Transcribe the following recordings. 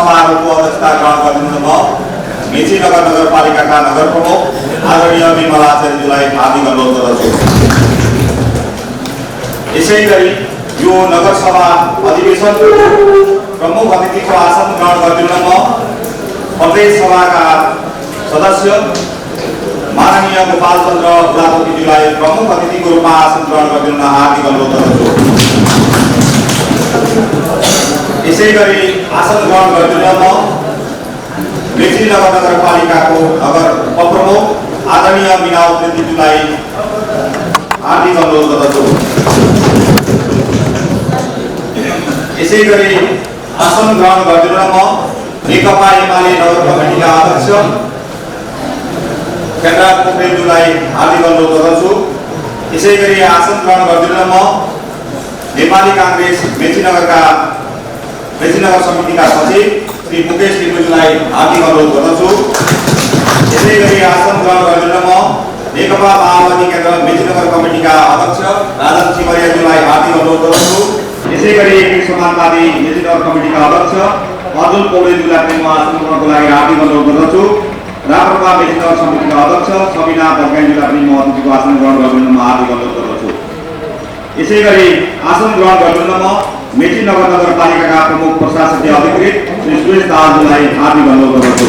समारोहको अध्यक्षता ग्रहण गरिदिनु म मेची नगर नगरपालिकाका नगर प्रमुख आदरणीय विमला आचार्यज्यूलाई हार्दिक अनुरोध गर्दछु। यसैगरी यो नगरसभा अधिवेशन प्रमुख अतिथिको आसन ग्रहण गरिदिनु म प्रदेश सभाका सदस्य माननीय गोपाल चन्द्र बुढाथोकीज्यूलाई प्रमुख अतिथिको रूपमा आसन ग्रहण गरिदिन हार्दिक अनुरोध गर्दछु। यसैगरी आसन ग्रहण गरिदिन म मेची नगर नगरपालिकाको नगर उपप्रमुख आदरणीय मीना उप्रेतीज्यूलाई हार्दिक अनुरोध गर्दछु। यसैगरी आसन ग्रहण गरिदिन म नेकपा एमाले नगर कमिटीका अध्यक्ष केन्द्र पोखरेलज्यूलाई हार्दिक अनुरोध गर्दछु। यसैगरी आसन ग्रहण गरिदिन म नेपाली कांग्रेस मेची नगर समितिका सचिव श्री मुकेश लिम्बुज्यूलाई हार्दिक अनुरोध गर्दछु। यसैगरी आसन ग्रहण गरिदिन म नेकपा माओवादी केन्द्र मेची नगर कमिटीका अध्यक्ष राजन चिमरियाज्यूलाई हार्दिक अनुरोध गर्दछु। यसैगरी एकीकृत समाजवादी मेची नगर कमिटीका अध्यक्ष अर्जुन पौडेलज्यूलाई पनि म आसन ग्रहणको लागि हार्दिक अनुरोध गर्दछु। राप्रपा मेची नगर समितिका अध्यक्ष सबिना बर्गाइज्यूलाई पनि म अतिथिको आसन ग्रहण गरिदिन हार्दिक अनुरोध गर्दछु। यसैगरी आसन ग्रहण गरिदिन म मेची नगर नगरपालिकाका प्रमुख प्रशासकीय अधिकृत श्री सुरेश दाहालज्यूलाई हार्दिक अनुरोध गर्दछु।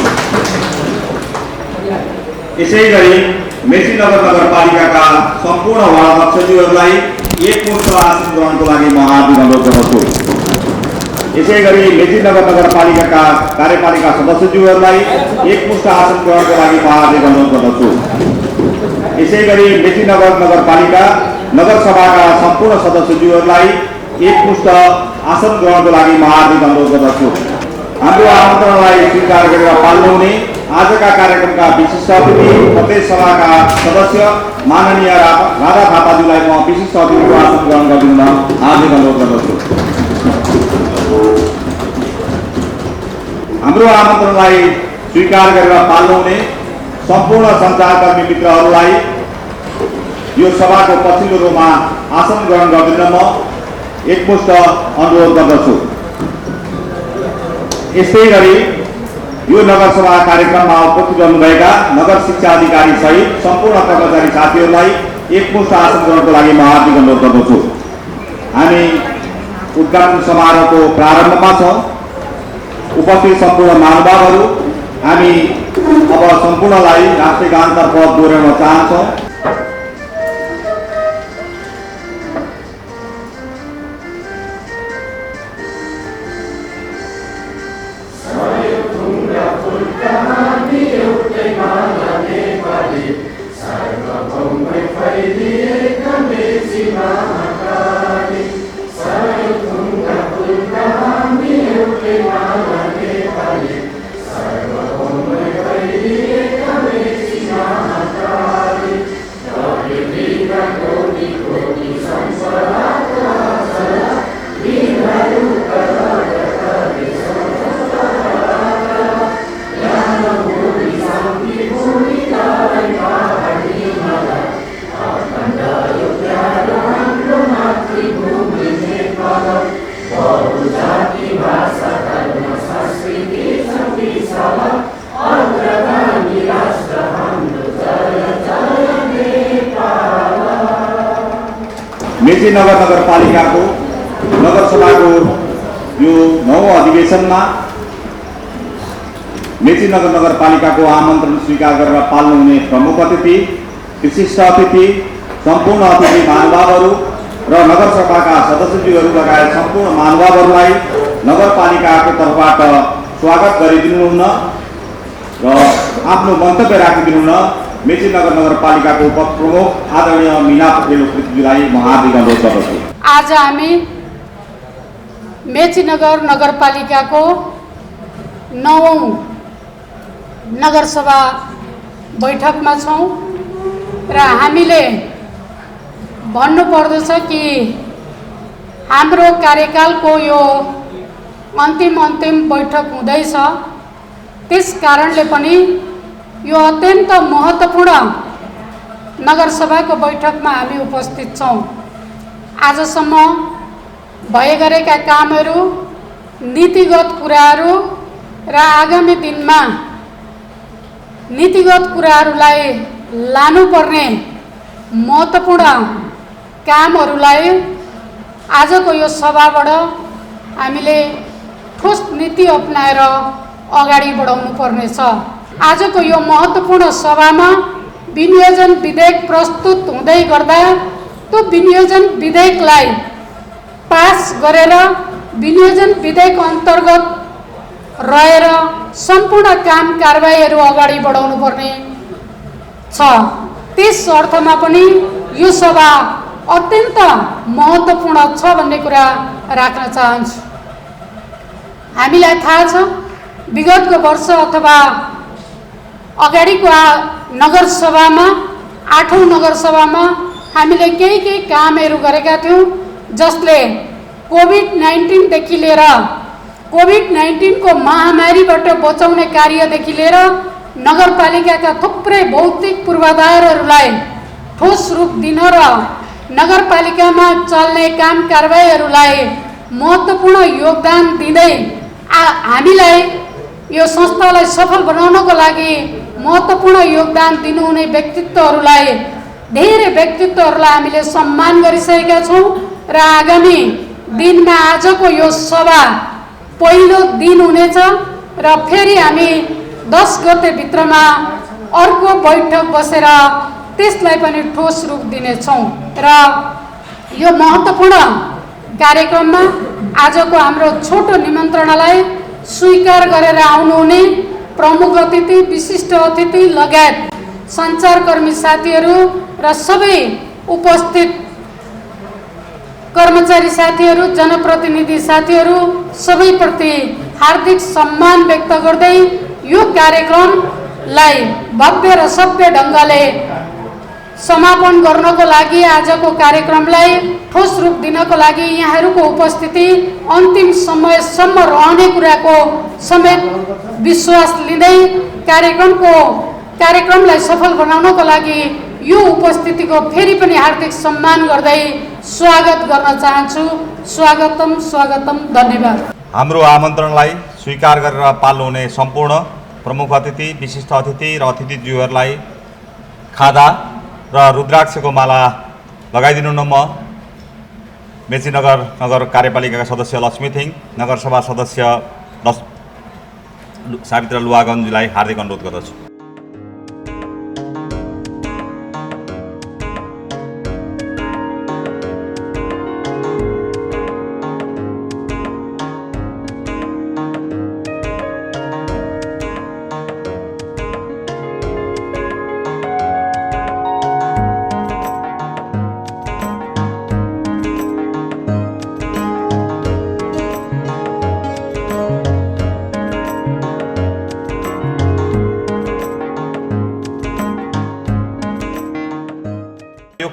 यसैगरी मेची नगर नगरपालिकाका सम्पूर्ण वडाध्यक्षज्यूहरूलाई एकमुष्ट आसन ग्रहणको लागि म हार्दिक अनुरोध गर्दछु। यसैगरी मेची नगर नगरपालिकाका कार्यपालिका सदस्यज्यूहरूलाई एकमुष्ट आसन ग्रहणको लागि म हार्दिक अनुरोध गर्दछु। यसैगरी मेची नगर नगरपालिका नगरसभाका सम्पूर्ण सदस्यज्यूहरूलाई एकमुष्ट आसन ग्रहणको लागि म हार्दिक अनुरोध गर्दछु। हाम्रो आमन्त्रणलाई स्वीकार गरेर पाल्नुहुने आजका कार्यक्रमका विशिष्ट अतिथि प्रदेश सभाका सदस्य माननीय राधा थापाज्यूलाई म विशिष्ट अतिथिको आसन ग्रहण गरिदिन हार्दिक अनुरोध गर्दछु। हाम्रो आमन्त्रणलाई स्वीकार गरेर पाल्नुहुने सम्पूर्ण सञ्चारकर्मी मित्रहरूलाई यो सभाको पछिल्लो रोमा आसन ग्रहण गरिदिन म एकमुष्ट अनुरोध गर्दछु। यसै गरी यो नगरसभा कार्यक्रममा उपस्थित रहनुभएका नगर शिक्षा अधिकारी सहित सम्पूर्ण कर्मचारी साथीहरूलाई एकमुष्ट आसन ग्रहणको लागि म हार्दिक अनुरोध गर्दछु। हामी उद्घाटन समारोहको प्रारम्भमा छौँ। उपस्थित सम्पूर्ण महानुभावहरू, हामी अब सम्पूर्णलाई राष्ट्रिय गानतर्फ दोहोर्याउन चाहन्छौँ। मेची नगर नगरपालिकाको नगरसभाको यो 9औं अधिवेशनमा मेची नगर नगरपालिकाको आमन्त्रण स्वीकार गरेर पाल्नुहुने प्रमुख अतिथि, विशिष्ट अतिथि, सम्पूर्ण अतिथि महानुभावहरू र नगरसभाका सदस्यज्यूहरू लगायत सम्पूर्ण महानुभावहरूलाई नगरपालिकाको तर्फबाट स्वागत गरिदिनुहुन्न र आफ्नो मन्तव्य राखिदिनुहुन मेची नगर नगरपालिकाको उपप्रमुख आदरणीय मीना उप्रेतीज्यूलाई म हार्दिक अनुरोध गर्दछु। आज हामी मेची नगर नगरपालिकाको 9औं नगरसभा बैठकमा छौँ र हामीले भन्नुपर्दछ कि हाम्रो कार्यकालको यो अन्तिम बैठक हुँदैछ। त्यस कारणले पनि यो अत्यन्त महत्त्वपूर्ण नगरसभाको बैठकमा हामी उपस्थित छौँ। आजसम्म भए गरेका कामहरू, नीतिगत कुराहरू र आगामी दिनमा नीतिगत कुराहरूलाई लानुपर्ने महत्त्वपूर्ण कामहरूलाई आजको यो सभाबाट हामीले ठोस नीति अपनाएर अगाडि बढाउनु पर्नेछ। आजको यो महत्त्वपूर्ण सभामा विनियोजन विधेयक प्रस्तुत हुँदै गर्दा त्यो विनियोजन विधेयकलाई पास गरेर विनियोजन विधेयक अन्तर्गत रहेर सम्पूर्ण काम कारबाहीहरू अगाडि बढाउनु पर्ने छ। त्यस अर्थमा पनि यो सभा अत्यन्त महत्त्वपूर्ण छ भन्ने कुरा राख्न चाहन्छु। हामीलाई थाहा छ विगतको वर्ष अथवा अगाडिको नगरसभामा 8औं नगरसभामा हामीले केही कामहरू गरेका थियौँ, जसले कोभिड-19 देखि लिएर कोभिड-19 को महामारीबाट बचाउने कार्यदेखि लिएर नगरपालिकाका थुप्रै भौतिक पूर्वाधारहरूलाई ठोस रूप दिन र नगरपालिकामा चल्ने काम कारबाहीहरूलाई महत्त्वपूर्ण योगदान दिँदै हामीलाई यो संस्थालाई सफल बनाउनको लागि महत्त्वपूर्ण योगदान दिनुहुने व्यक्तित्वहरूलाई धेरै व्यक्तित्वहरूलाई हामीले सम्मान गरिसकेका छौँ र आगामी दिनमा आजको यो सभा पहिलो दिन हुनेछ र फेरि हामी 10 गते भित्रमा अर्को बैठक बसेर त्यसलाई पनि ठोस रूप दिनेछौँ र यो महत्त्वपूर्ण कार्यक्रममा आजको हाम्रो छोटो निमन्त्रणालाई स्वीकार गरेर आउनुहुने प्रमुख अतिथि, विशिष्ट अतिथि लगायत सञ्चारकर्मी साथीहरू र सबै उपस्थित कर्मचारी साथीहरू, जनप्रतिनिधि साथीहरू सबैप्रति हार्दिक सम्मान व्यक्त गर्दै यो कार्यक्रमलाई भव्य र सभ्य ढङ्गले समापन गर्नको लागि आजको कार्यक्रमलाई ठोस रूप दिनको लागि यहाँहरूको उपस्थिति अन्तिम समयसम्म रहने कुराको समेत विश्वास लिँदै कार्यक्रमलाई सफल बनाउनको लागि यो उपस्थितिको फेरि पनि हार्दिक सम्मान गर्दै स्वागत गर्न चाहन्छु। स्वागतम, धन्यवाद। हाम्रो आमन्त्रणलाई स्वीकार गरेर पाल्नुहुने सम्पूर्ण प्रमुख अतिथि, विशिष्ट अतिथि र अतिथिज्यूहरूलाई खादा र रुद्राक्षको माला लगाइदिनु न। म मेचीनगर नगर कार्यपालिकाका सदस्य लक्ष्मी थिङ, नगरसभा सदस्य सावित्रा लुवागन्जीलाई हार्दिक अनुरोध गर्दछु।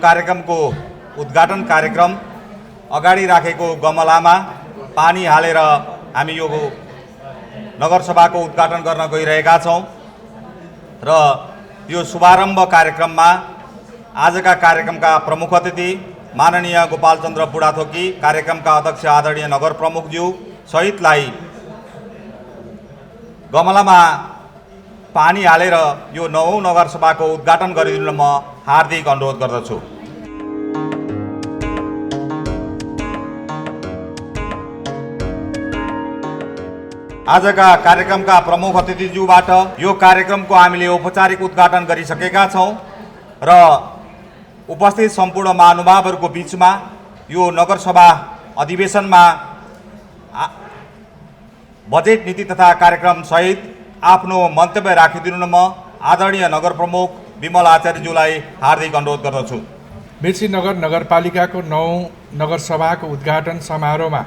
कार्यक्रमको उद्घाटन कार्यक्रम अगाडि राखेको गमलामा पानी हालेर हामी यो नगरसभाको उद्घाटन गर्न गइरहेका छौँ र यो शुभारम्भ कार्यक्रममा आजका कार्यक्रमका प्रमुख अतिथि माननीय गोपालचन्द्र बुढाथोकी, कार्यक्रमका अध्यक्ष आदरणीय नगर प्रमुखज्यू सहितलाई गमलामा पानी हालेर यो 9औं नगरसभाको उद्घाटन गरिदिन म हार्दिक अनुरोध गर्दछु। आजका कार्यक्रमका प्रमुख अतिथिज्यूबाट यो कार्यक्रमको हामीले औपचारिक उद्घाटन गरिसकेका छौँ र उपस्थित सम्पूर्ण महानुभावहरूको बीचमा यो नगरसभा अधिवेशनमा बजेट नीति तथा कार्यक्रम सहित आफ्नो मन्तव्य राखिदिनु न म आदरणीय नगर प्रमुख विमल आचार्यज्यूलाई हार्दिक अनुरोध गर्दछु। मेचीनगर नगरपालिकाको 9औं नगरसभाको उद्घाटन समारोहमा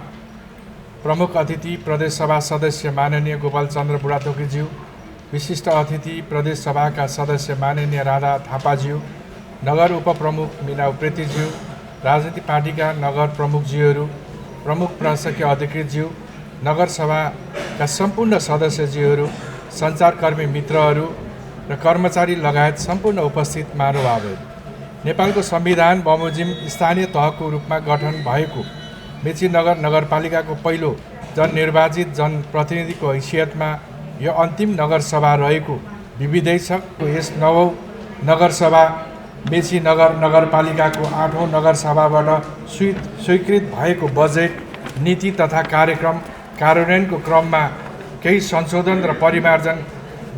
प्रमुख अतिथि प्रदेशसभा सदस्य माननीय गोपालचन्द्र बुढाथोकीज्यू, विशिष्ट अतिथि प्रदेशसभाका सदस्य माननीय राधा थापाज्यू, नगर उपप्रमुख मीना उप्रेतीज्यू, राजनीतिक पार्टीका नगर प्रमुखज्यूहरू, प्रमुख प्रशासकीय अधिकृतज्यू, नगरसभाका सम्पूर्ण सदस्यज्यूहरू, सञ्चारकर्मी मित्रहरू र कर्मचारी लगायत सम्पूर्ण उपस्थित महानुभावहरू, नेपालको संविधान बमोजिम स्थानीय तहको रूपमा गठन भएको मेचीनगर नगरपालिकाको पहिलो जननिर्वाचित जनप्रतिनिधिको हैसियतमा यो अन्तिम नगरसभा रहेको विविधै छ। यस 9औं नगरसभा मेची नगर नगरपालिकाको 8औं नगरसभाबाट स्वीकृत भएको बजेट नीति तथा कार्यक्रम कार्यान्वयनको क्रममा केही संशोधन र परिमार्जन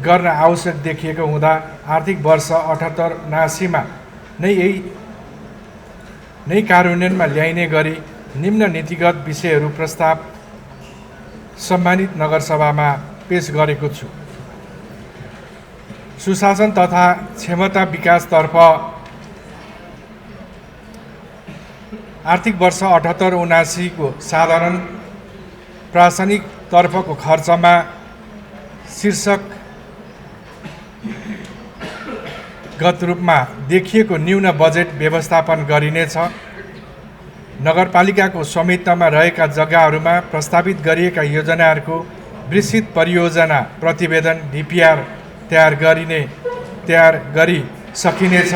गर्न आवश्यक देखिएको हुँदा आर्थिक वर्ष 78-79 नै कार्यान्वयनमा ल्याइने गरी निम्न नीतिगत विषयहरू प्रस्ताव सम्मानित नगरसभामा पेश गरेको छु। सुशासन तथा क्षमता विकासतर्फ आर्थिक वर्ष 78-79 को साधारण प्रशासनिक तर्फको खर्चमा शीर्षकगत रूपमा देखिएको न्यून बजेट व्यवस्थापन गरिनेछ। नगरपालिकाको स्वामित्वमा रहेका जग्गाहरूमा प्रस्तावित गरिएका योजनाहरूको विस्तृत परियोजना प्रतिवेदन DPR तयार गरी सकिनेछ।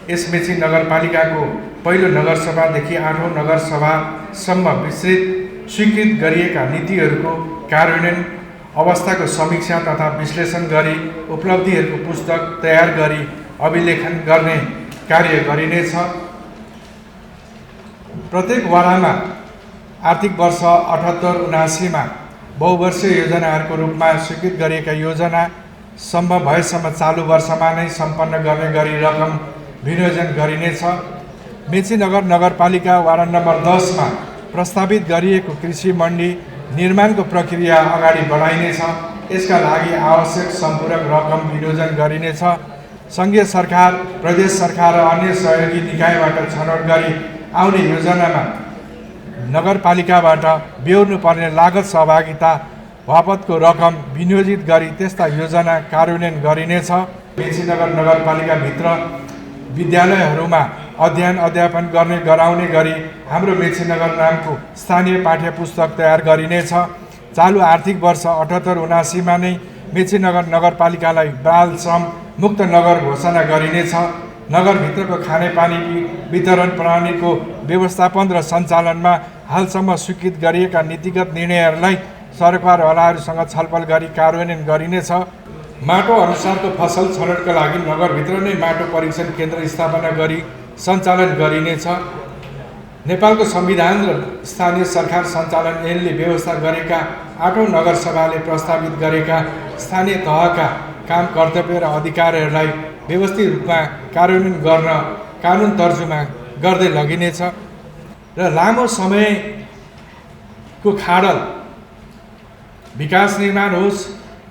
यस मेची नगरपालिकाको पहिलो नगरसभादेखि 8औं नगरसभासम्म स्वीकृत गरिएका नीतिहरूको कार्यान्वयन अवस्थाको समीक्षा तथा विश्लेषण गरी उपलब्धिहरूको पुस्तक तयार गरी अभिलेखन गर्ने कार्य गरिनेछ। प्रत्येक वडामा आर्थिक वर्ष 78-79 बहुवर्षीय योजनाहरूको रूपमा स्वीकृत गरिएका योजना सम्भव भएसम्म चालु वर्षमा नै सम्पन्न गर्ने गरी रकम विनियोजन गरिनेछ। मेची नगर नगरपालिका वार्ड नम्बर 10 मा प्रस्तावित गरिएको कृषि मण्डी निर्माणको प्रक्रिया अगाडि बढाइनेछ। यसका लागि आवश्यक सम्पूरक रकम विनियोजन गरिनेछ। सङ्घीय सरकार, प्रदेश सरकार र अन्य सहयोगी निकायबाट छनौट गरी आउने योजनामा नगरपालिकाबाट बेहोर्नु पर्ने लागत सहभागिता बापतको रकम विनियोजित गरी त्यस्ता योजना कार्यान्वयन गरिनेछ। मेची नगर नगरपालिकाभित्र विद्यालयहरूमा अध्ययन अध्यापन गराउने गरी हाम्रो मेची नगर नामको स्थानीय पाठ्य पुस्तक तयार गरिनेछ। चालु आर्थिक वर्ष 78-79 नै मेची नगर नगरपालिकालाई बाल श्रम मुक्त नगर घोषणा गरिनेछ। नगरभित्रको खानेपानी वितरण प्रणालीको व्यवस्थापन र सञ्चालनमा हालसम्म स्वीकृत गरिएका नीतिगत निर्णयहरूलाई सरकारवालाहरूसँग छलफल गरी कार्यान्वयन गरिनेछ। माटो अनुसारको फसल छनौटका लागि नगरभित्र नै माटो परीक्षण केन्द्र स्थापना गरी सञ्चालन गरिनेछ। नेपालको संविधान र स्थानीय सरकार सञ्चालन ऐनले व्यवस्था गरेका 8औं नगरसभाले प्रस्तावित गरेका स्थानीय तहका काम कर्तव्य र अधिकारहरूलाई व्यवस्थित रूपमा कार्यान्वयन गर्न कानुन तर्जुमा गर्दै लगिनेछ र लामो समयको खाडल विकास निर्माण होस्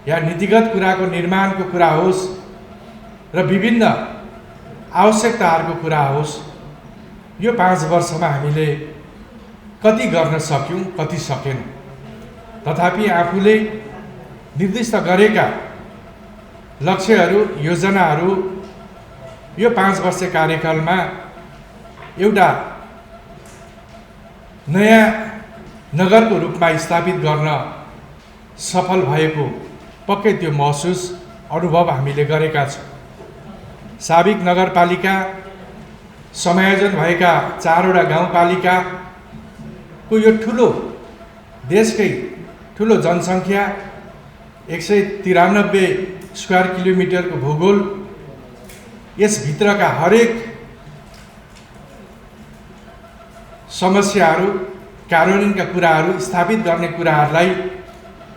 या नीतिगत कुराको निर्माणको कुरा होस् र विभिन्न आवश्यकताहरूको कुरा होस्, यो 5 वर्षमा हामीले कति गर्न सक्यौँ, कति सकेनौँ। तथापि आफूले निर्दिष्ट गरेका लक्ष्यहरू, योजनाहरू यो 5 वर्ष कार्यकालमा एउटा नयाँ नगरको रूपमा स्थापित गर्न सफल भएको पक्कै त्यो महसुस अनुभव हामीले गरेका छौँ। साबिक नगरपालिका समायोजन भएका 4वटा गाउँपालिकाको यो ठुलो देशकै ठुलो जनसङ्ख्या 193 स्क्वायर किलोमिटरको भूगोल, यसभित्रका हरेक समस्याहरू, कार्यान्वयनका कुराहरू, स्थापित गर्ने कुराहरूलाई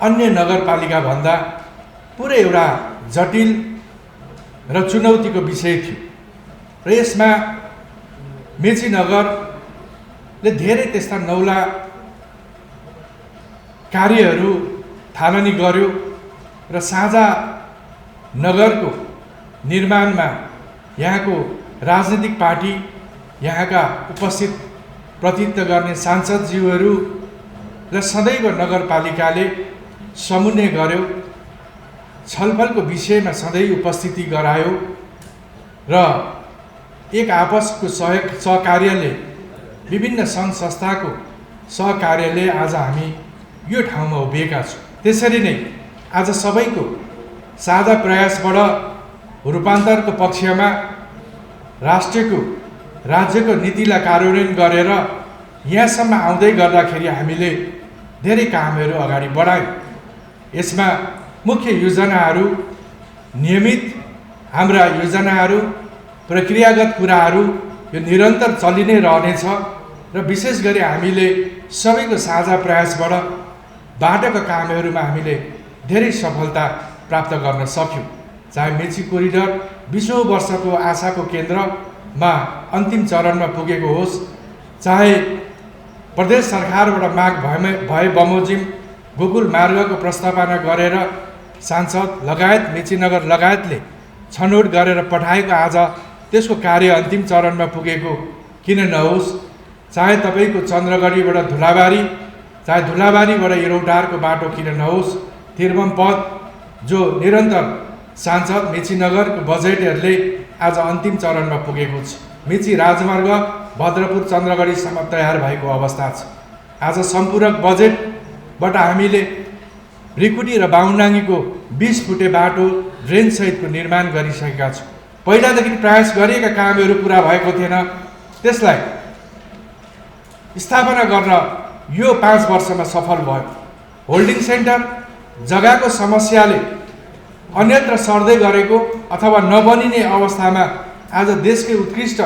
अन्य नगरपालिका भन्दा पुरै एउटा जटिल र चुनौतीको विषय थियो र यसमा मेची नगरले धेरै त्यस्ता नौला कार्यहरू थालनी गर्यो र साझा नगरको निर्माणमा यहाँको राजनीतिक पार्टी, यहाँका उपस्थित प्रतिनिधित्व गर्ने सांसदज्यूहरूले सदैव नगरपालिकाले समन्वय गर्यो, छलफलको विषयमा सधैँ उपस्थिति गरायो र एक आपसको सहकार्यले, विभिन्न सङ्घ संस्थाको सहकार्यले आज हामी यो ठाउँमा उभिएका छौँ। त्यसरी नै आज सबैको साझा प्रयासबाट रूपान्तरको पक्षमा राज्यको नीतिलाई कार्यान्वयन गरेर यहाँसम्म आउँदै गर्दाखेरि हामीले धेरै कामहरू अगाडि बढायौँ। यसमा मुख्य योजनाहरू, नियमित हाम्रा योजनाहरू, प्रक्रियागत कुराहरू यो निरन्तर चलि नै रहनेछ र विशेष गरी हामीले सबैको साझा प्रयासबाट बाटोका कामहरूमा हामीले धेरै सफलता प्राप्त गर्न सक्यौँ। चाहे मेची कोरिडोर 20औं वर्षको आशाको केन्द्रमा अन्तिम चरणमा पुगेको होस्, चाहे प्रदेश सरकारबाट माग भए बमोजिम गोकुल मार्गको प्रस्तावना गरेर सांसद लगायत मेचीनगर लगायतले छनौट गरेर पठाएको आज त्यसको कार्य अन्तिम चरणमा पुगेको किन नहोस्, चाहे तपाईँको चन्द्रगढीबाट धुलाबारी, चाहे धुलाबारीबाट इरौटारको बाटो किन नहोस्, तिर्बम पथ जो निरन्तर सांसद मेचीनगरको बजेटहरूले आज अन्तिम चरणमा पुगेको छ। मेची राजमार्ग भद्रपुर चन्द्रगढीसम्म तयार भएको अवस्था छ। आज सम्पूरक बजेटबाट हामीले रिकुटी र बाहुनाङ्गीको 20 फुटे बाटो ड्रेनसहितको निर्माण गरिसकेका छौँ। पहिलादेखि प्रयास गरिएका कामहरू पुरा भएको थिएन, त्यसलाई स्थापना गर्न यो 5 वर्षमा सफल भयो। होल्डिङ सेन्टर जग्गाको समस्याले अन्यत्र सर्दै गरेको अथवा नबनिने अवस्थामा आज देशकै उत्कृष्ट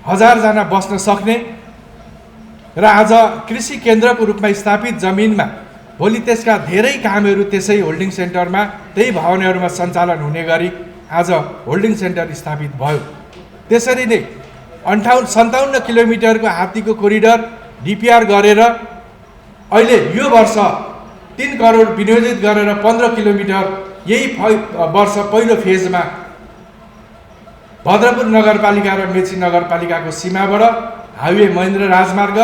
1000 जना बस्न सक्ने र आज कृषि केन्द्रको रूपमा स्थापित जमिनमा भोलि त्यसका धेरै कामहरू त्यसै होल्डिङ सेन्टरमा त्यही भवनहरूमा सञ्चालन हुने गरी आज होल्डिङ सेन्टर स्थापित भयो। त्यसरी नै 57 किलोमिटरको हात्तीको कोरिडोर डिपिआर गरेर अहिले यो वर्ष 3 करोड विनियोजित गरेर 15 किलोमिटर यही वर्ष पहिलो फेजमा भद्रपुर नगरपालिका र मेची नगरपालिकाको सीमाबाट हाइवे महेन्द्र राजमार्ग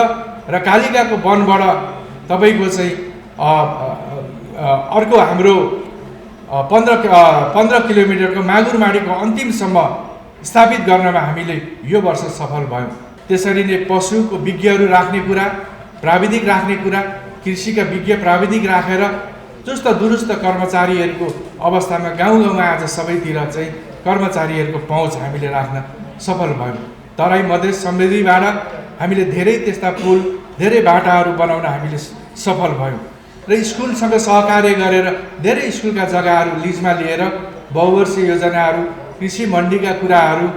र कालिकाको वनबाट तपाईँको चाहिँ अर्को हाम्रो 15 किलोमिटरको मागुरमाडीको अन्तिमसम्म स्थापित गर्नमा हामीले यो वर्ष सफल भयौँ। त्यसरी नै पशुको विज्ञहरू राख्ने कुरा, प्राविधिक राख्ने कुरा, कृषिका विज्ञ प्राविधिक राखेर चुस्त दुरुस्त कर्मचारीहरूको अवस्थामा गाउँ गाउँमा आज सबैतिर चाहिँ कर्मचारीहरूको पहुँच हामीले राख्न सफल भयौँ। तराई मधेस समृद्धिबाट हामीले धेरै त्यस्ता पुल, धेरै बाटाहरू बनाउन हामीले सफल भयौँ र स्कुलसँग सहकार्य गरेर धेरै स्कुलका जग्गाहरू लिजमा लिएर बहुवर्षीय योजनाहरू, कृषि मण्डीका कुराहरू,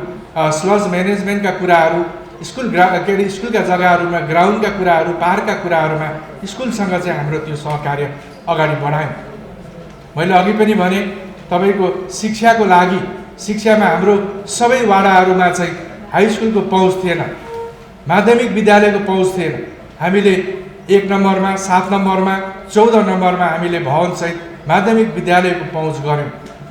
स्लज म्यानेजमेन्टका कुराहरू, स्कुलका जग्गाहरूमा ग्राउन्डका कुराहरू, पार्कका कुराहरूमा स्कुलसँग चाहिँ हाम्रो त्यो सहकार्य अगाडि बढायौँ। मैले अघि पनि भने तपाईँको शिक्षाको लागि शिक्षामा हाम्रो सबै वाडाहरूमा चाहिँ हाई स्कुलको पहुँच थिएन, माध्यमिक विद्यालयको पहुँच थिएन। हामीले 1 नम्बरमा, 7 नम्बरमा, 14 नम्बरमा हामीले भवनसहित माध्यमिक विद्यालयको पहुँच गऱ्यौँ।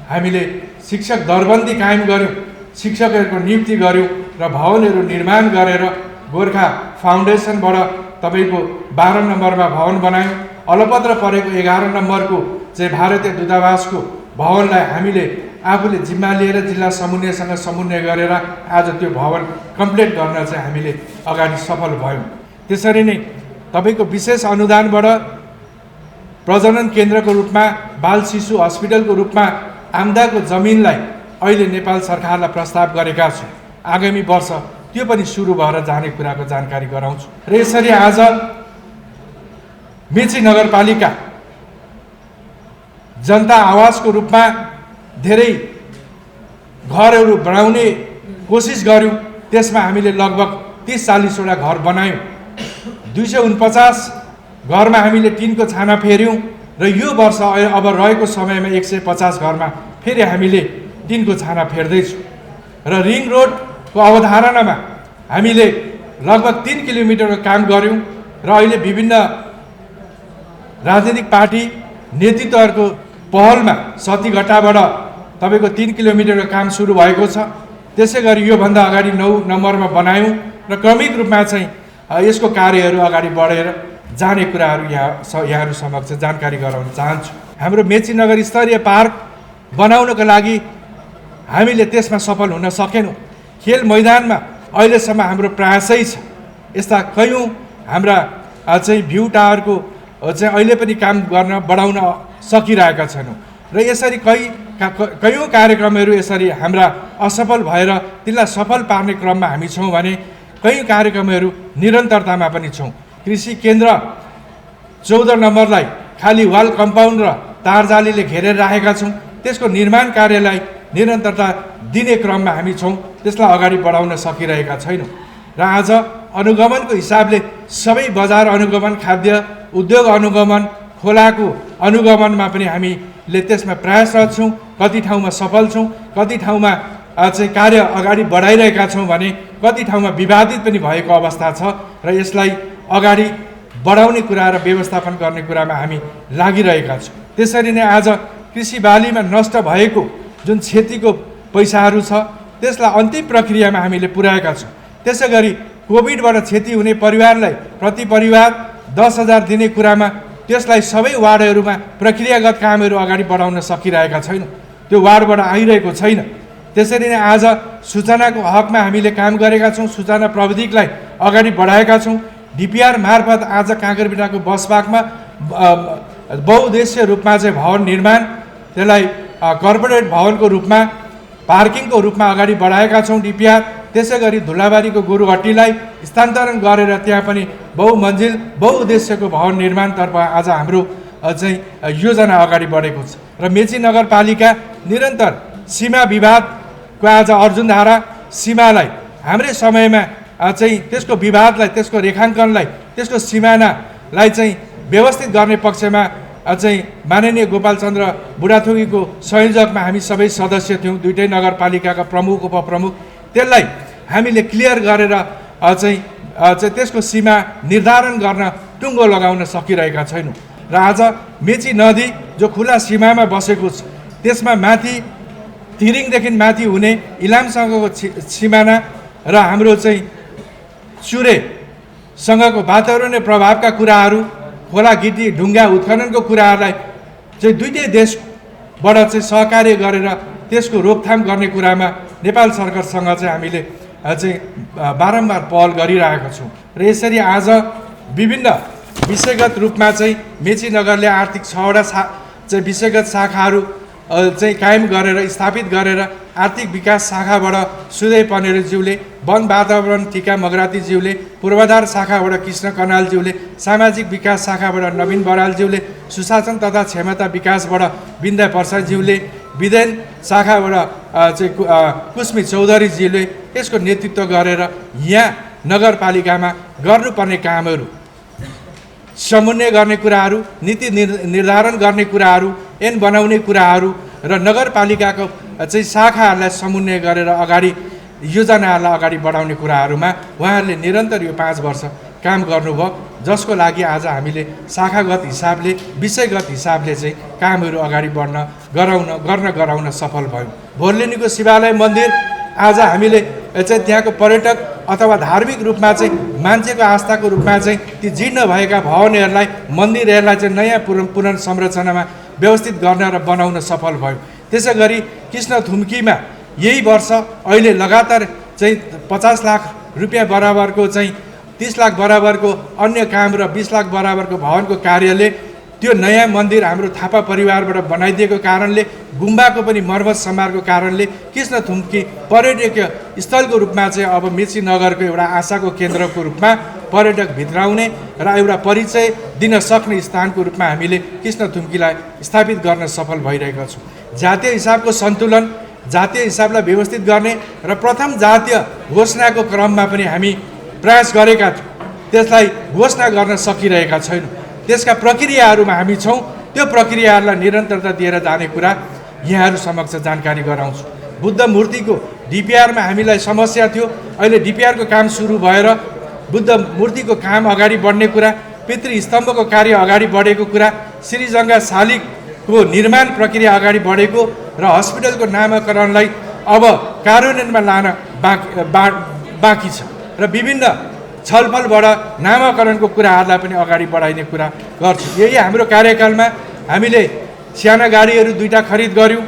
हामीले शिक्षक दरबन्दी कायम गऱ्यौँ, शिक्षकहरूको नियुक्ति गऱ्यौँ र भवनहरू निर्माण गरेर गोर्खा फाउन्डेसनबाट तपाईँको 12 नम्बरमा भवन बनायौँ। अलपत्र परेको 11 नम्बरको चाहिँ भारतीय दूतावासको भवनलाई हामीले आफूले जिम्मा लिएर जिल्ला समन्वयसँग समन्वय गरेर आज त्यो भवन कम्प्लिट गर्न चाहिँ हामीले अगाडि सफल भयौँ। त्यसरी नै तपाईँको विशेष अनुदानबाट प्रजनन केन्द्रको रूपमा, बाल शिशु हस्पिटलको रूपमा आम्दाको जमिनलाई अहिले नेपाल सरकारलाई प्रस्ताव गरेका छौँ। आगामी वर्ष त्यो पनि सुरु भएर जाने कुराको जानकारी गराउँछु। र यसरी आज मेची नगरपालिका जनता आवासको रूपमा धेरै घरहरू बनाउने कोसिस गऱ्यौँ। त्यसमा हामीले लगभग 30-40 वटा घर बनायौँ। 249 घरमा हामीले टिनको छाना फेर्यौँ र यो वर्ष अब रहेको समयमा 150 घरमा फेरि हामीले टिनको छाना फेर्दैछौँ। र रिङ रोडको अवधारणामा हामीले लगभग 3 किलोमिटरको काम गऱ्यौँ र अहिले विभिन्न राजनीतिक पार्टी नेतृत्वहरूको पहलमा सतीघट्टाबाट तपाईँको 3 किलोमिटरको काम सुरु भएको छ। त्यसै गरी योभन्दा अगाडि 9 नम्बरमा बनायौँ र क्रमिक रूपमा चाहिँ यसको कार्यहरू अगाडि बढेर जाने कुराहरू यहाँहरू समक्ष जानकारी गराउन चाहन्छु। हाम्रो मेची नगर स्तरीय पार्क बनाउनको लागि हामीले त्यसमा सफल हुन सकेनौँ। खेल मैदानमा अहिलेसम्म हाम्रो प्रयासै छ। यस्ता कयौँ हाम्रा चाहिँ भ्यू टावरको चाहिँ अहिले पनि काम गर्न बढाउन सकिरहेका छैनौँ र यसरी कयौँ कार्यक्रमहरू यसरी हाम्रा असफल भएर तिनलाई सफल पार्ने क्रममा हामी छौँ भने कयौँ कार्यक्रमहरू निरन्तरतामा पनि छौँ। कृषि केन्द्र 14 नम्बरलाई खाली वाल कम्पाउन्ड र तारजालीले घेरेर राखेका छौँ। त्यसको निर्माण कार्यलाई निरन्तरता दिने क्रममा हामी छौँ, त्यसलाई अगाडि बढाउन सकिरहेका छैनौँ। र आज अनुगमनको हिसाबले सबै बजार अनुगमन, खाद्य उद्योग अनुगमन, खोलाको अनुगमनमा पनि हामीले त्यसमा प्रयासरत छौँ। कति ठाउँमा सफल छौँ, कति ठाउँमा चाहिँ कार्य अगाडि बढाइरहेका छौँ भने कति ठाउँमा विवादित पनि भएको अवस्था छ र यसलाई अगाडि बढाउने कुरा र व्यवस्थापन गर्ने कुरामा हामी लागिरहेका छौँ। त्यसरी नै आज कृषि बालीमा नष्ट भएको जुन क्षतिको पैसाहरू छ त्यसलाई अन्तिम प्रक्रियामा हामीले पुर्याएका छौँ। त्यसै गरी कोभिडबाट क्षति हुने परिवारलाई प्रति परिवार 10,000 दिने कुरामा त्यसलाई सबै वार्डहरूमा प्रक्रियागत कामहरू अगाडि बढाउन सकिरहेका छैनौँ। त्यो वार्डबाट आइरहेको छैन। त्यसरी नै आज सूचनाको हकमा हामीले काम गरेका छौँ। सूचना प्रविधिलाई अगाडि बढाएका छौँ। डिपिआर मार्फत आज काँकरबिटाको बसपार्कमा बहुउद्देश्य रूपमा चाहिँ भवन निर्माण, त्यसलाई कर्पोरेट भवनको रूपमा, पार्किङको रूपमा अगाडि बढाएका छौँ डिपिआर। त्यसै गरी धुलाबारीको गोरुहट्टीलाई स्थानान्तरण गरेर त्यहाँ पनि बहुमन्जिल बहुउद्देश्यको भवन निर्माणतर्फ आज हाम्रो चाहिँ योजना अगाडि बढेको छ। र मेची नगरपालिका निरन्तर सीमा विवादको आज अर्जुनधारा सीमालाई हाम्रै समयमा चाहिँ त्यसको विवादलाई, त्यसको रेखाङ्कनलाई, त्यसको सिमानालाई चाहिँ व्यवस्थित गर्ने पक्षमा चाहिँ माननीय गोपालचन्द्र बुढाथोकीको संयोजकमा हामी सबै सदस्य थियौँ, दुईटै नगरपालिकाका प्रमुख उपप्रमुख। त्यसलाई हामीले क्लियर गरेर चाहिँ त्यसको सीमा निर्धारण गर्न टुङ्गो लगाउन सकिरहेका छैनौँ। र आज मेची नदी जो खुला सीमामा बसेको छ त्यसमा माथि तिरिङदेखि माथि हुने इलामसँगको सिमाना र हाम्रो चाहिँ चुरेसँगको वातावरणीय प्रभावका कुराहरू, खोला गिटी ढुङ्गा उत्खननको कुराहरूलाई चाहिँ दुईटै देशबाट चाहिँ सहकार्य गरेर त्यसको रोकथाम गर्ने कुरामा नेपाल सरकारसँग चाहिँ हामीले चाहिँ बारम्बार पहल गरिरहेका छौँ। र यसरी आज विभिन्न विषयगत रूपमा चाहिँ मेची नगरले आर्थिक 6वटा चाहिँ विषयगत शाखाहरू चाहिँ कायम गरेर स्थापित गरेर आर्थिक विकास शाखाबाट सुदय पनेरुज्यूले, वन वातावरण टिका मगरातीज्यूले, पूर्वाधार शाखाबाट कृष्ण कनालज्यूले, सामाजिक विकास शाखाबाट नवीन बरालज्यूले, सुशासन तथा क्षमता विकासबाट बिन्दा प्रसादज्यूले, विधान शाखाबाट चाहिँ कुस्मी चौधरीज्यूले यसको नेतृत्व गरेर यहाँ नगरपालिकामा गर्नुपर्ने कामहरू, समन्वय गर्ने कुराहरू, नीति निर्धारण गर्ने कुराहरू, ऐन बनाउने कुराहरू र नगरपालिकाको चाहिँ शाखाहरूलाई समन्वय गरेर अगाडि योजनाहरूलाई अगाडि बढाउने कुराहरूमा उहाँहरूले निरन्तर यो 5 वर्ष काम गर्नुभयो, जसको लागि आज हामीले शाखागत हिसाबले, विषयगत हिसाबले चाहिँ कामहरू अगाडि गराउन सफल भयौँ। भोरलेनीको शिवालय मन्दिर आज हामीले चाहिँ त्यहाँको पर्यटक अथवा धार्मिक रूपमा चाहिँ मान्छेको आस्थाको रूपमा चाहिँ ती जीर्ण भएका भवनहरूलाई, मन्दिरहरूलाई चाहिँ नयाँ पुनर्संरचनामा व्यवस्थित गर्न र बनाउन सफल भयो। त्यसै गरी कृष्ण थुम्कीमा यही वर्ष अहिले लगातार चाहिँ 50 लाख रुपियाँ बराबरको चाहिँ 30 लाख बराबरको अन्य काम र 20 लाख बराबरको भवनको कार्यले त्यो नयाँ मन्दिर हाम्रो थापा परिवारबाट बनाइदिएको कारणले, गुम्बाको पनि मर्मत समारको कारणले कृष्ण थुम्की पर्यटकीय स्थलको रूपमा चाहिँ अब मेची नगरको एउटा आशाको केन्द्रको रूपमा पर्यटक भित्राउने र एउटा परिचय दिन सक्ने स्थानको रूपमा हामीले कृष्ण थुम्कीलाई स्थापित गर्न सफल भइरहेका छौँ। जातीय हिसाबको सन्तुलन, जातीय हिसाबलाई व्यवस्थित गर्ने र प्रथम जातीय घोषणाको क्रममा पनि हामी प्रयास गरेका थियौँ, त्यसलाई घोषणा गर्न सकिरहेका छैनौँ। त्यसका प्रक्रियाहरूमा हामी छौँ। त्यो प्रक्रियाहरूलाई निरन्तरता दिएर जाने कुरा यहाँहरू समक्ष जानकारी गराउँछु। बुद्ध मूर्तिको डिपिआरमा हामीलाई समस्या थियो, अहिले डिपिआरको काम सुरु भएर बुद्ध मूर्तिको काम अगाडि बढ्ने कुरा, पितृस्तम्भको कार्य अगाडि बढेको कुरा, श्रीजङ्गा शालिगको निर्माण प्रक्रिया अगाडि बढेको र हस्पिटलको नामाकरणलाई अब कार्यान्वयनमा लान बाँकी छ र विभिन्न छलफलबाट नामाकरणको कुराहरूलाई पनि अगाडि बढाइने कुरा गर्छु। यही हाम्रो कार्यकालमा हामीले साना गाडीहरू 2टा खरिद गऱ्यौँ,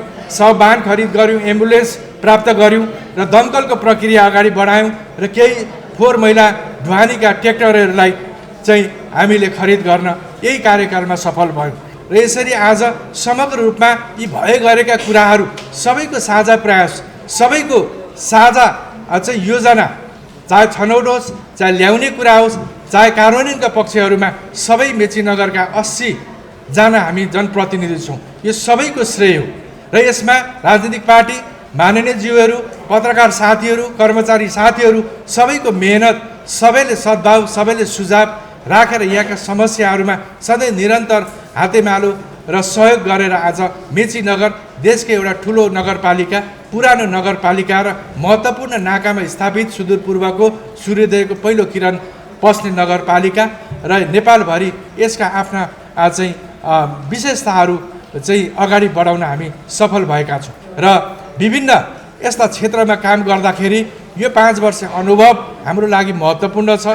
वाहन खरिद गऱ्यौँ, एम्बुलेन्स प्राप्त गऱ्यौँ र दमकलको प्रक्रिया अगाडि बढायौँ र केही फोहोर मैला ढुवानीका ट्र्याक्टरहरूलाई चाहिँ हामीले खरिद गर्न यही कार्यकालमा सफल भयौँ। र यसरी आज समग्र रूपमा यी भए गरेका कुराहरू सबैको साझा प्रयास, सबैको साझा चाहिँ योजना, चाहे छनौट होस्, चाहे ल्याउने कुरा होस्, चाहे कार्यान्वयनका पक्षहरूमा सबै मेची नगरका 80 जना हामी जनप्रतिनिधि छौँ। यो सबैको श्रेय हो र यसमा राजनीतिक पार्टी, माननीय ज्यूहरू, पत्रकार साथीहरू, कर्मचारी साथीहरू सबैको मेहनत, सबैले सद्भाव, सबैले सुझाव राखेर यहाँका समस्याहरूमा सधैँ निरन्तर हातेमालो र सहयोग गरेर आज मेची नगर देशको एउटा ठुलो नगरपालिका, पुरानो नगरपालिका र महत्त्वपूर्ण नाकामा स्थापित सुदूरपूर्वको सूर्योदयको पहिलो किरण पस्ने नगरपालिका र नेपालभरि यसका आफ्ना चाहिँ विशेषताहरू चाहिँ अगाडि बढाउन हामी सफल भएका छौँ र विभिन्न यस्ता क्षेत्रमा काम गर्दाखेरि यो 5 वर्ष अनुभव हाम्रो लागि महत्त्वपूर्ण छ।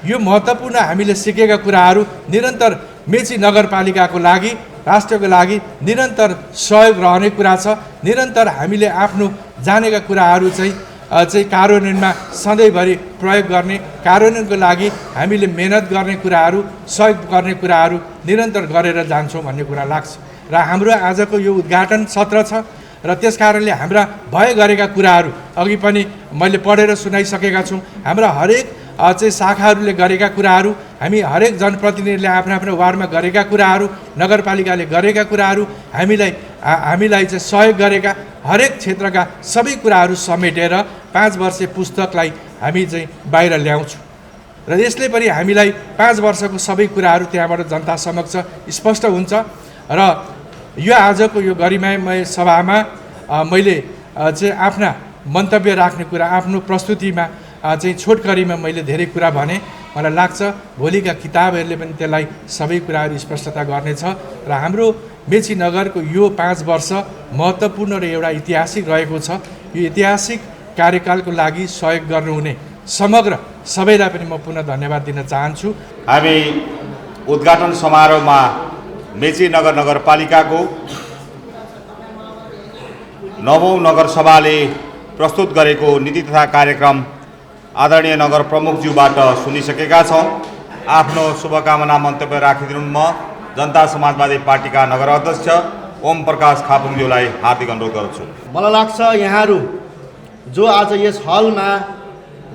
यो महत्त्वपूर्ण हामीले सिकेका कुराहरू निरन्तर मेची नगरपालिकाको लागि, राष्ट्रको लागि निरन्तर सहयोग रहने कुरा छ। निरन्तर हामीले आफ्नो जानेका कुराहरू चाहिँ कार्यान्वयनमा सधैँभरि प्रयोग गर्ने, कार्यान्वयनको लागि हामीले मेहनत गर्ने कुराहरू, सहयोग गर्ने कुराहरू निरन्तर गरेर जान्छौँ भन्ने कुरा लाग्छ। र हाम्रो आजको यो उद्घाटन सत्र छ र त्यस कारणले हाम्रा भए गरेका कुराहरू अघि पनि मैले पढेर सुनाइसकेका छौँ। हाम्रा हरेक चाहिँ शाखाहरूले गरेका कुराहरू, हामी हरेक जनप्रतिनिधिले आफ्नो आफ्नो वार्डमा गरेका कुराहरू, नगरपालिकाले गरेका कुराहरू, हामीलाई चाहिँ सहयोग गरेका हरेक क्षेत्रका सबै कुराहरू समेटेर 5 वर्षे पुस्तकलाई हामी चाहिँ बाहिर ल्याउँछौँ र यसले पनि हामीलाई 5 वर्षको सबै कुराहरू त्यहाँबाट जनता समक्ष स्पष्ट हुन्छ। र यो आजको यो गरिमामय सभामा मैले चाहिँ आफ्ना मन्तव्य राख्ने कुरा, आफ्नो प्रस्तुतिमा चाहिँ छोटकरीमा मैले धेरै कुरा भने। मलाई लाग्छ भोलिका किताबहरूले पनि त्यसलाई सबै कुराहरू स्पष्टता गर्नेछ र हाम्रो मेची नगरको यो 5 वर्ष महत्त्वपूर्ण र एउटा ऐतिहासिक रहेको छ। यो ऐतिहासिक कार्यकालको लागि सहयोग गर्नुहुने समग्र सबैलाई पनि म पुनः धन्यवाद दिन चाहन्छु। हामी उद्घाटन समारोहमा मेची नगरपालिकाको 9औं नगरसभाले प्रस्तुत गरेको नीति तथा कार्यक्रम आदरणीय नगर प्रमुखज्यूबाट सुनिसकेका छौँ। आफ्नो शुभकामना मन्तव्य राखिदिनु म जनता समाजवादी पार्टीका नगर अध्यक्ष ओम प्रकाश खापुङज्यूलाई हार्दिक अनुरोध गर्छु। मलाई लाग्छ यहाँहरू जो आज यस हलमा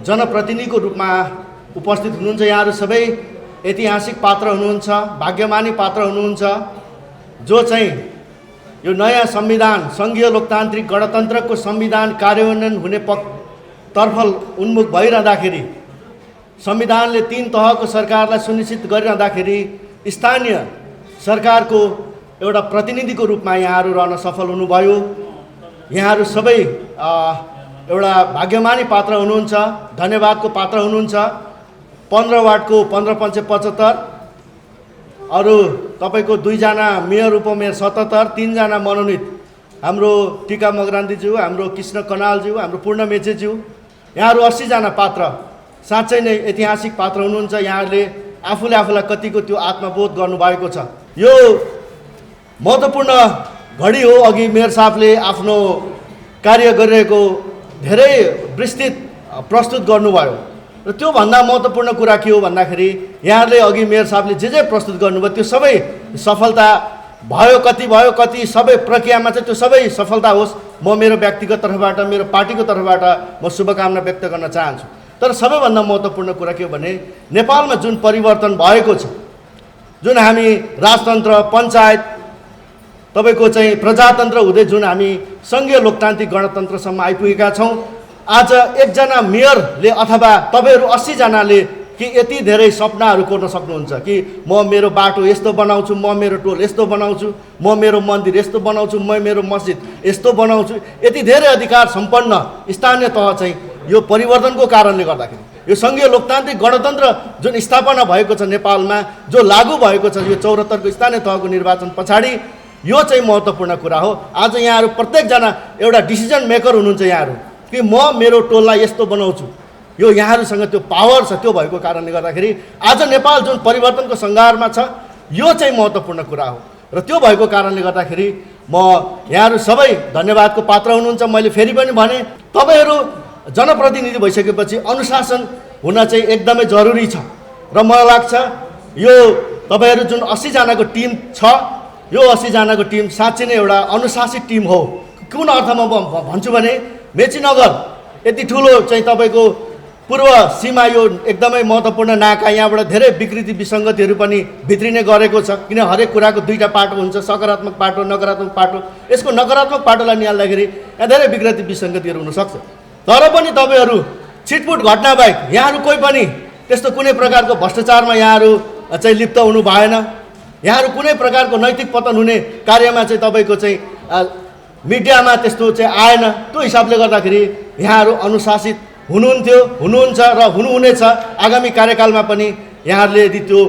जनप्रतिनिधिको रूपमा उपस्थित हुनुहुन्छ, यहाँहरू सबै ऐतिहासिक पात्र हुनुहुन्छ, भाग्यमानी पात्र हुनुहुन्छ, जो चाहिँ यो नयाँ संविधान, सङ्घीय लोकतान्त्रिक गणतन्त्रको संविधान कार्यान्वयन हुने तर्फ उन्मुख भइरहँदाखेरि, संविधानले 3 तहको सरकारलाई सुनिश्चित गरिरहँदाखेरि स्थानीय सरकारको एउटा प्रतिनिधिको रूपमा यहाँहरू रहन सफल हुनुभयो। यहाँहरू सबै एउटा भाग्यमानी पात्र हुनुहुन्छ, धन्यवादको पात्र हुनुहुन्छ। 15 वार्डको 15/75, अरू तपाईँको 2 जना मेयर, उपमेयर 77, 3 जना मनोनित, हाम्रो टिका मगरान्दीज्यू, हाम्रो कृष्ण कनालज्यू, हाम्रो पूर्ण मेचेज्यू, यहाँहरू 80 जना पात्र साँच्चै नै ऐतिहासिक पात्र हुनुहुन्छ। यहाँहरूले आफूलाई कतिको त्यो आत्मबोध गर्नुभएको छ। यो महत्त्वपूर्ण घडी हो। अघि मेयर साहबले आफ्नो कार्य गरिरहेको धेरै विस्तृत प्रस्तुत गर्नुभयो र त्योभन्दा महत्त्वपूर्ण कुरा के हो भन्दाखेरि यहाँहरूले अघि मेयर साहबले जे प्रस्तुत गर्नुभयो त्यो सबै सफलता भयो, कति सबै प्रक्रियामा चाहिँ त्यो सबै सफलता होस्। म मेरो व्यक्तिगत तर्फबाट, मेरो पार्टीको तर्फबाट म शुभकामना व्यक्त गर्न चाहन्छु। तर सबैभन्दा महत्त्वपूर्ण कुरा के हो भने नेपालमा जुन परिवर्तन भएको छ, जुन हामी राजतन्त्र, पञ्चायत, तपाईँको चाहिँ प्रजातन्त्र हुँदै जुन हामी सङ्घीय लोकतान्त्रिक गणतन्त्रसम्म आइपुगेका छौँ, आज एकजना मेयरले अथवा तपाईँहरू 80 जनाले कि यति धेरै सपनाहरू कोर्न सक्नुहुन्छ कि म मेरो बाटो यस्तो बनाउँछु, म मेरो टोल यस्तो बनाउँछु, म मेरो मन्दिर यस्तो बनाउँछु, म मेरो मस्जिद यस्तो बनाउँछु। यति धेरै अधिकार सम्पन्न स्थानीय तह चाहिँ यो परिवर्तनको कारणले गर्दाखेरि, यो सङ्घीय लोकतान्त्रिक गणतन्त्र जुन स्थापना भएको छ नेपालमा, जो लागू भएको छ यो 74 को स्थानीय तहको निर्वाचन पछाडि, यो चाहिँ महत्त्वपूर्ण कुरा हो। आज यहाँहरू प्रत्येकजना एउटा डिसिजन मेकर हुनुहुन्छ यहाँहरू कि म मेरो टोललाई यस्तो बनाउँछु। यो यहाँहरूसँग त्यो पावर छ। त्यो भएको कारणले गर्दाखेरि आज नेपाल जुन परिवर्तनको सङ्घारमा छ, यो चाहिँ महत्त्वपूर्ण कुरा हो। र त्यो भएको कारणले गर्दाखेरि म यहाँहरू सबै धन्यवादको पात्र हुनुहुन्छ। मैले फेरि पनि भने, तपाईँहरू जनप्रतिनिधि भइसकेपछि अनुशासन हुन चाहिँ एकदमै जरुरी छ। र मलाई लाग्छ यो तपाईँहरू जुन 80 जनाको टिम छ, यो 80 जनाको टिम साँच्चै नै एउटा अनुशासित टिम हो। कुन अर्थमा म भन्छु भने मेची नगर यति ठुलो चाहिँ तपाईँको पूर्व सीमा यो एकदमै महत्त्वपूर्ण नाका, यहाँबाट धेरै विकृति विसङ्गतिहरू पनि भित्रिने गरेको छ। किन हरेक कुराको दुईवटा पाटो हुन्छ, सकारात्मक पाटो, नकारात्मक पाटो। यसको नकारात्मक पाटोलाई निहाल्दाखेरि यहाँ धेरै विकृति विसङ्गतिहरू हुनसक्छ। तर पनि तपाईँहरू छिटपुट घटना बाहेक यहाँहरू कोही पनि त्यस्तो कुनै प्रकारको भ्रष्टाचारमा यहाँहरू चाहिँ लिप्त हुनु भएन। यहाँहरू कुनै प्रकारको नैतिक पतन हुने कार्यमा चाहिँ तपाईँको चाहिँ मिडियामा त्यस्तो चाहिँ आएन। त्यो हिसाबले गर्दाखेरि यहाँहरू अनुशासित हुनुहुन्छ र हुनुहुनेछ। आगामी कार्यकालमा पनि यहाँहरूले यदि त्यो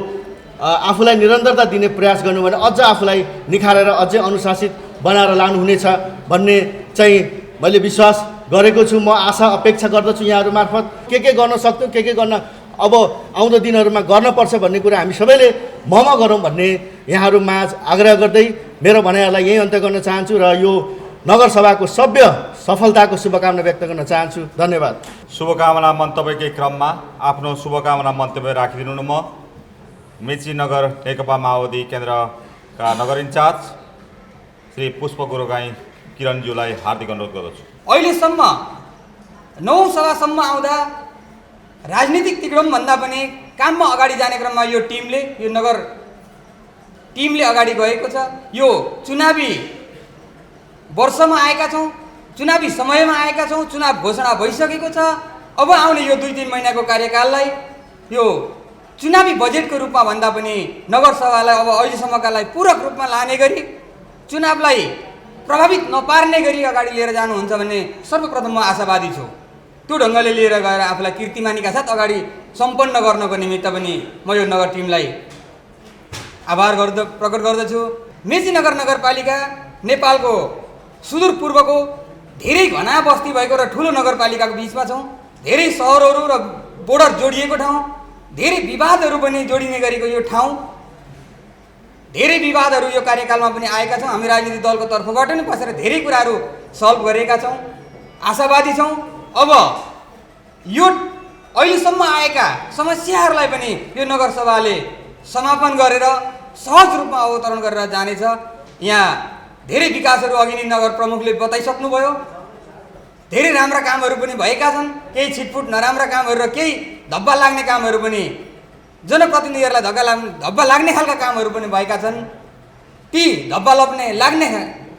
आफूलाई निरन्तरता दिने प्रयास गर्नु भने अझ आफूलाई निखारेर अझै अनुशासित बनाएर लानुहुनेछ भन्ने चाहिँ मैले विश्वास गरेको छु। म आशा अपेक्षा गर्दछु यहाँहरू मार्फत के गर्न सक्छौँ, के गर्न अब आउँदो दिनहरूमा गर्नुपर्छ भन्ने कुरा हामी सबैले ममा गरौँ भन्ने यहाँहरू माझ आग्रह गर्दै मेरो भनाइहरूलाई यही अन्त्य गर्न चाहन्छु र यो नगरसभाको सभ्य सफलताको शुभकामना व्यक्त गर्न चाहन्छु। धन्यवाद। शुभकामना मन्तव्यकै क्रममा आफ्नो शुभकामना मन्तव्य राखिदिनु न। म मेची नगर नेकपा माओवादी केन्द्रका नगर इन्चार्ज श्री पुष्प गुरुगाई किरणज्यूलाई हार्दिक अनुरोध गर्दछु। अहिलेसम्म 9 सभासम्म आउँदा राजनीतिक तिक्रम भन्दा पनि काममा अगाडि जाने क्रममा यो नगर टिमले अगाडि गएको छ। यो चुनावी वर्षमा आएका छौँ, चुनावी समयमा आएका छौँ, चुनाव घोषणा भइसकेको छ। अब आउने यो 2-3 महिनाको कार्यकाललाई यो चुनावी बजेटको रूपमा भन्दा पनि नगरसभालाई अब अहिलेसम्मकालाई पूरक रूपमा लाने गरी चुनावलाई प्रभावित नपार्ने गरी अगाडि लिएर जानुहुन्छ भन्ने सर्वप्रथम म आशावादी छु। त्यो ढङ्गले लिएर गएर आफूलाई कीर्तिमानीका साथ अगाडि सम्पन्न गर्नको निमित्त पनि म यो नगर टिमलाई आभार प्रकट गर्दछु। मेची नगरपालिका नेपालको सुदूरपूर्वको धेरै घना बस्ती भएको र ठुलो नगरपालिकाको बिचमा छौँ। धेरै सहरहरू र बोर्डर जोडिएको ठाउँ, धेरै विवादहरू पनि जोडिने गरेको यो ठाउँ, धेरै विवादहरू यो कार्यकालमा पनि आएका छौँ। हामी राजनीतिक दलको तर्फबाट पनि बसेर धेरै कुराहरू सल्भ गरेका छौँ। आशावादी छौँ अब यो अहिलेसम्म आएका समस्याहरूलाई पनि यो नगरसभाले समापन गरेर सहज रूपमा अवतरण गरेर जानेछ। यहाँ धेरै विकासहरू अघि नै नगर प्रमुखले बताइसक्नुभयो। धेरै राम्रा कामहरू पनि भएका छन्, केही छिटफुट नराम्रा कामहरू र केही धब्बा लाग्ने कामहरू पनि जनप्रतिनिधिहरूलाई धब्बा लाग्ने खालका कामहरू पनि भएका छन्। ती धब्बा लाग्ने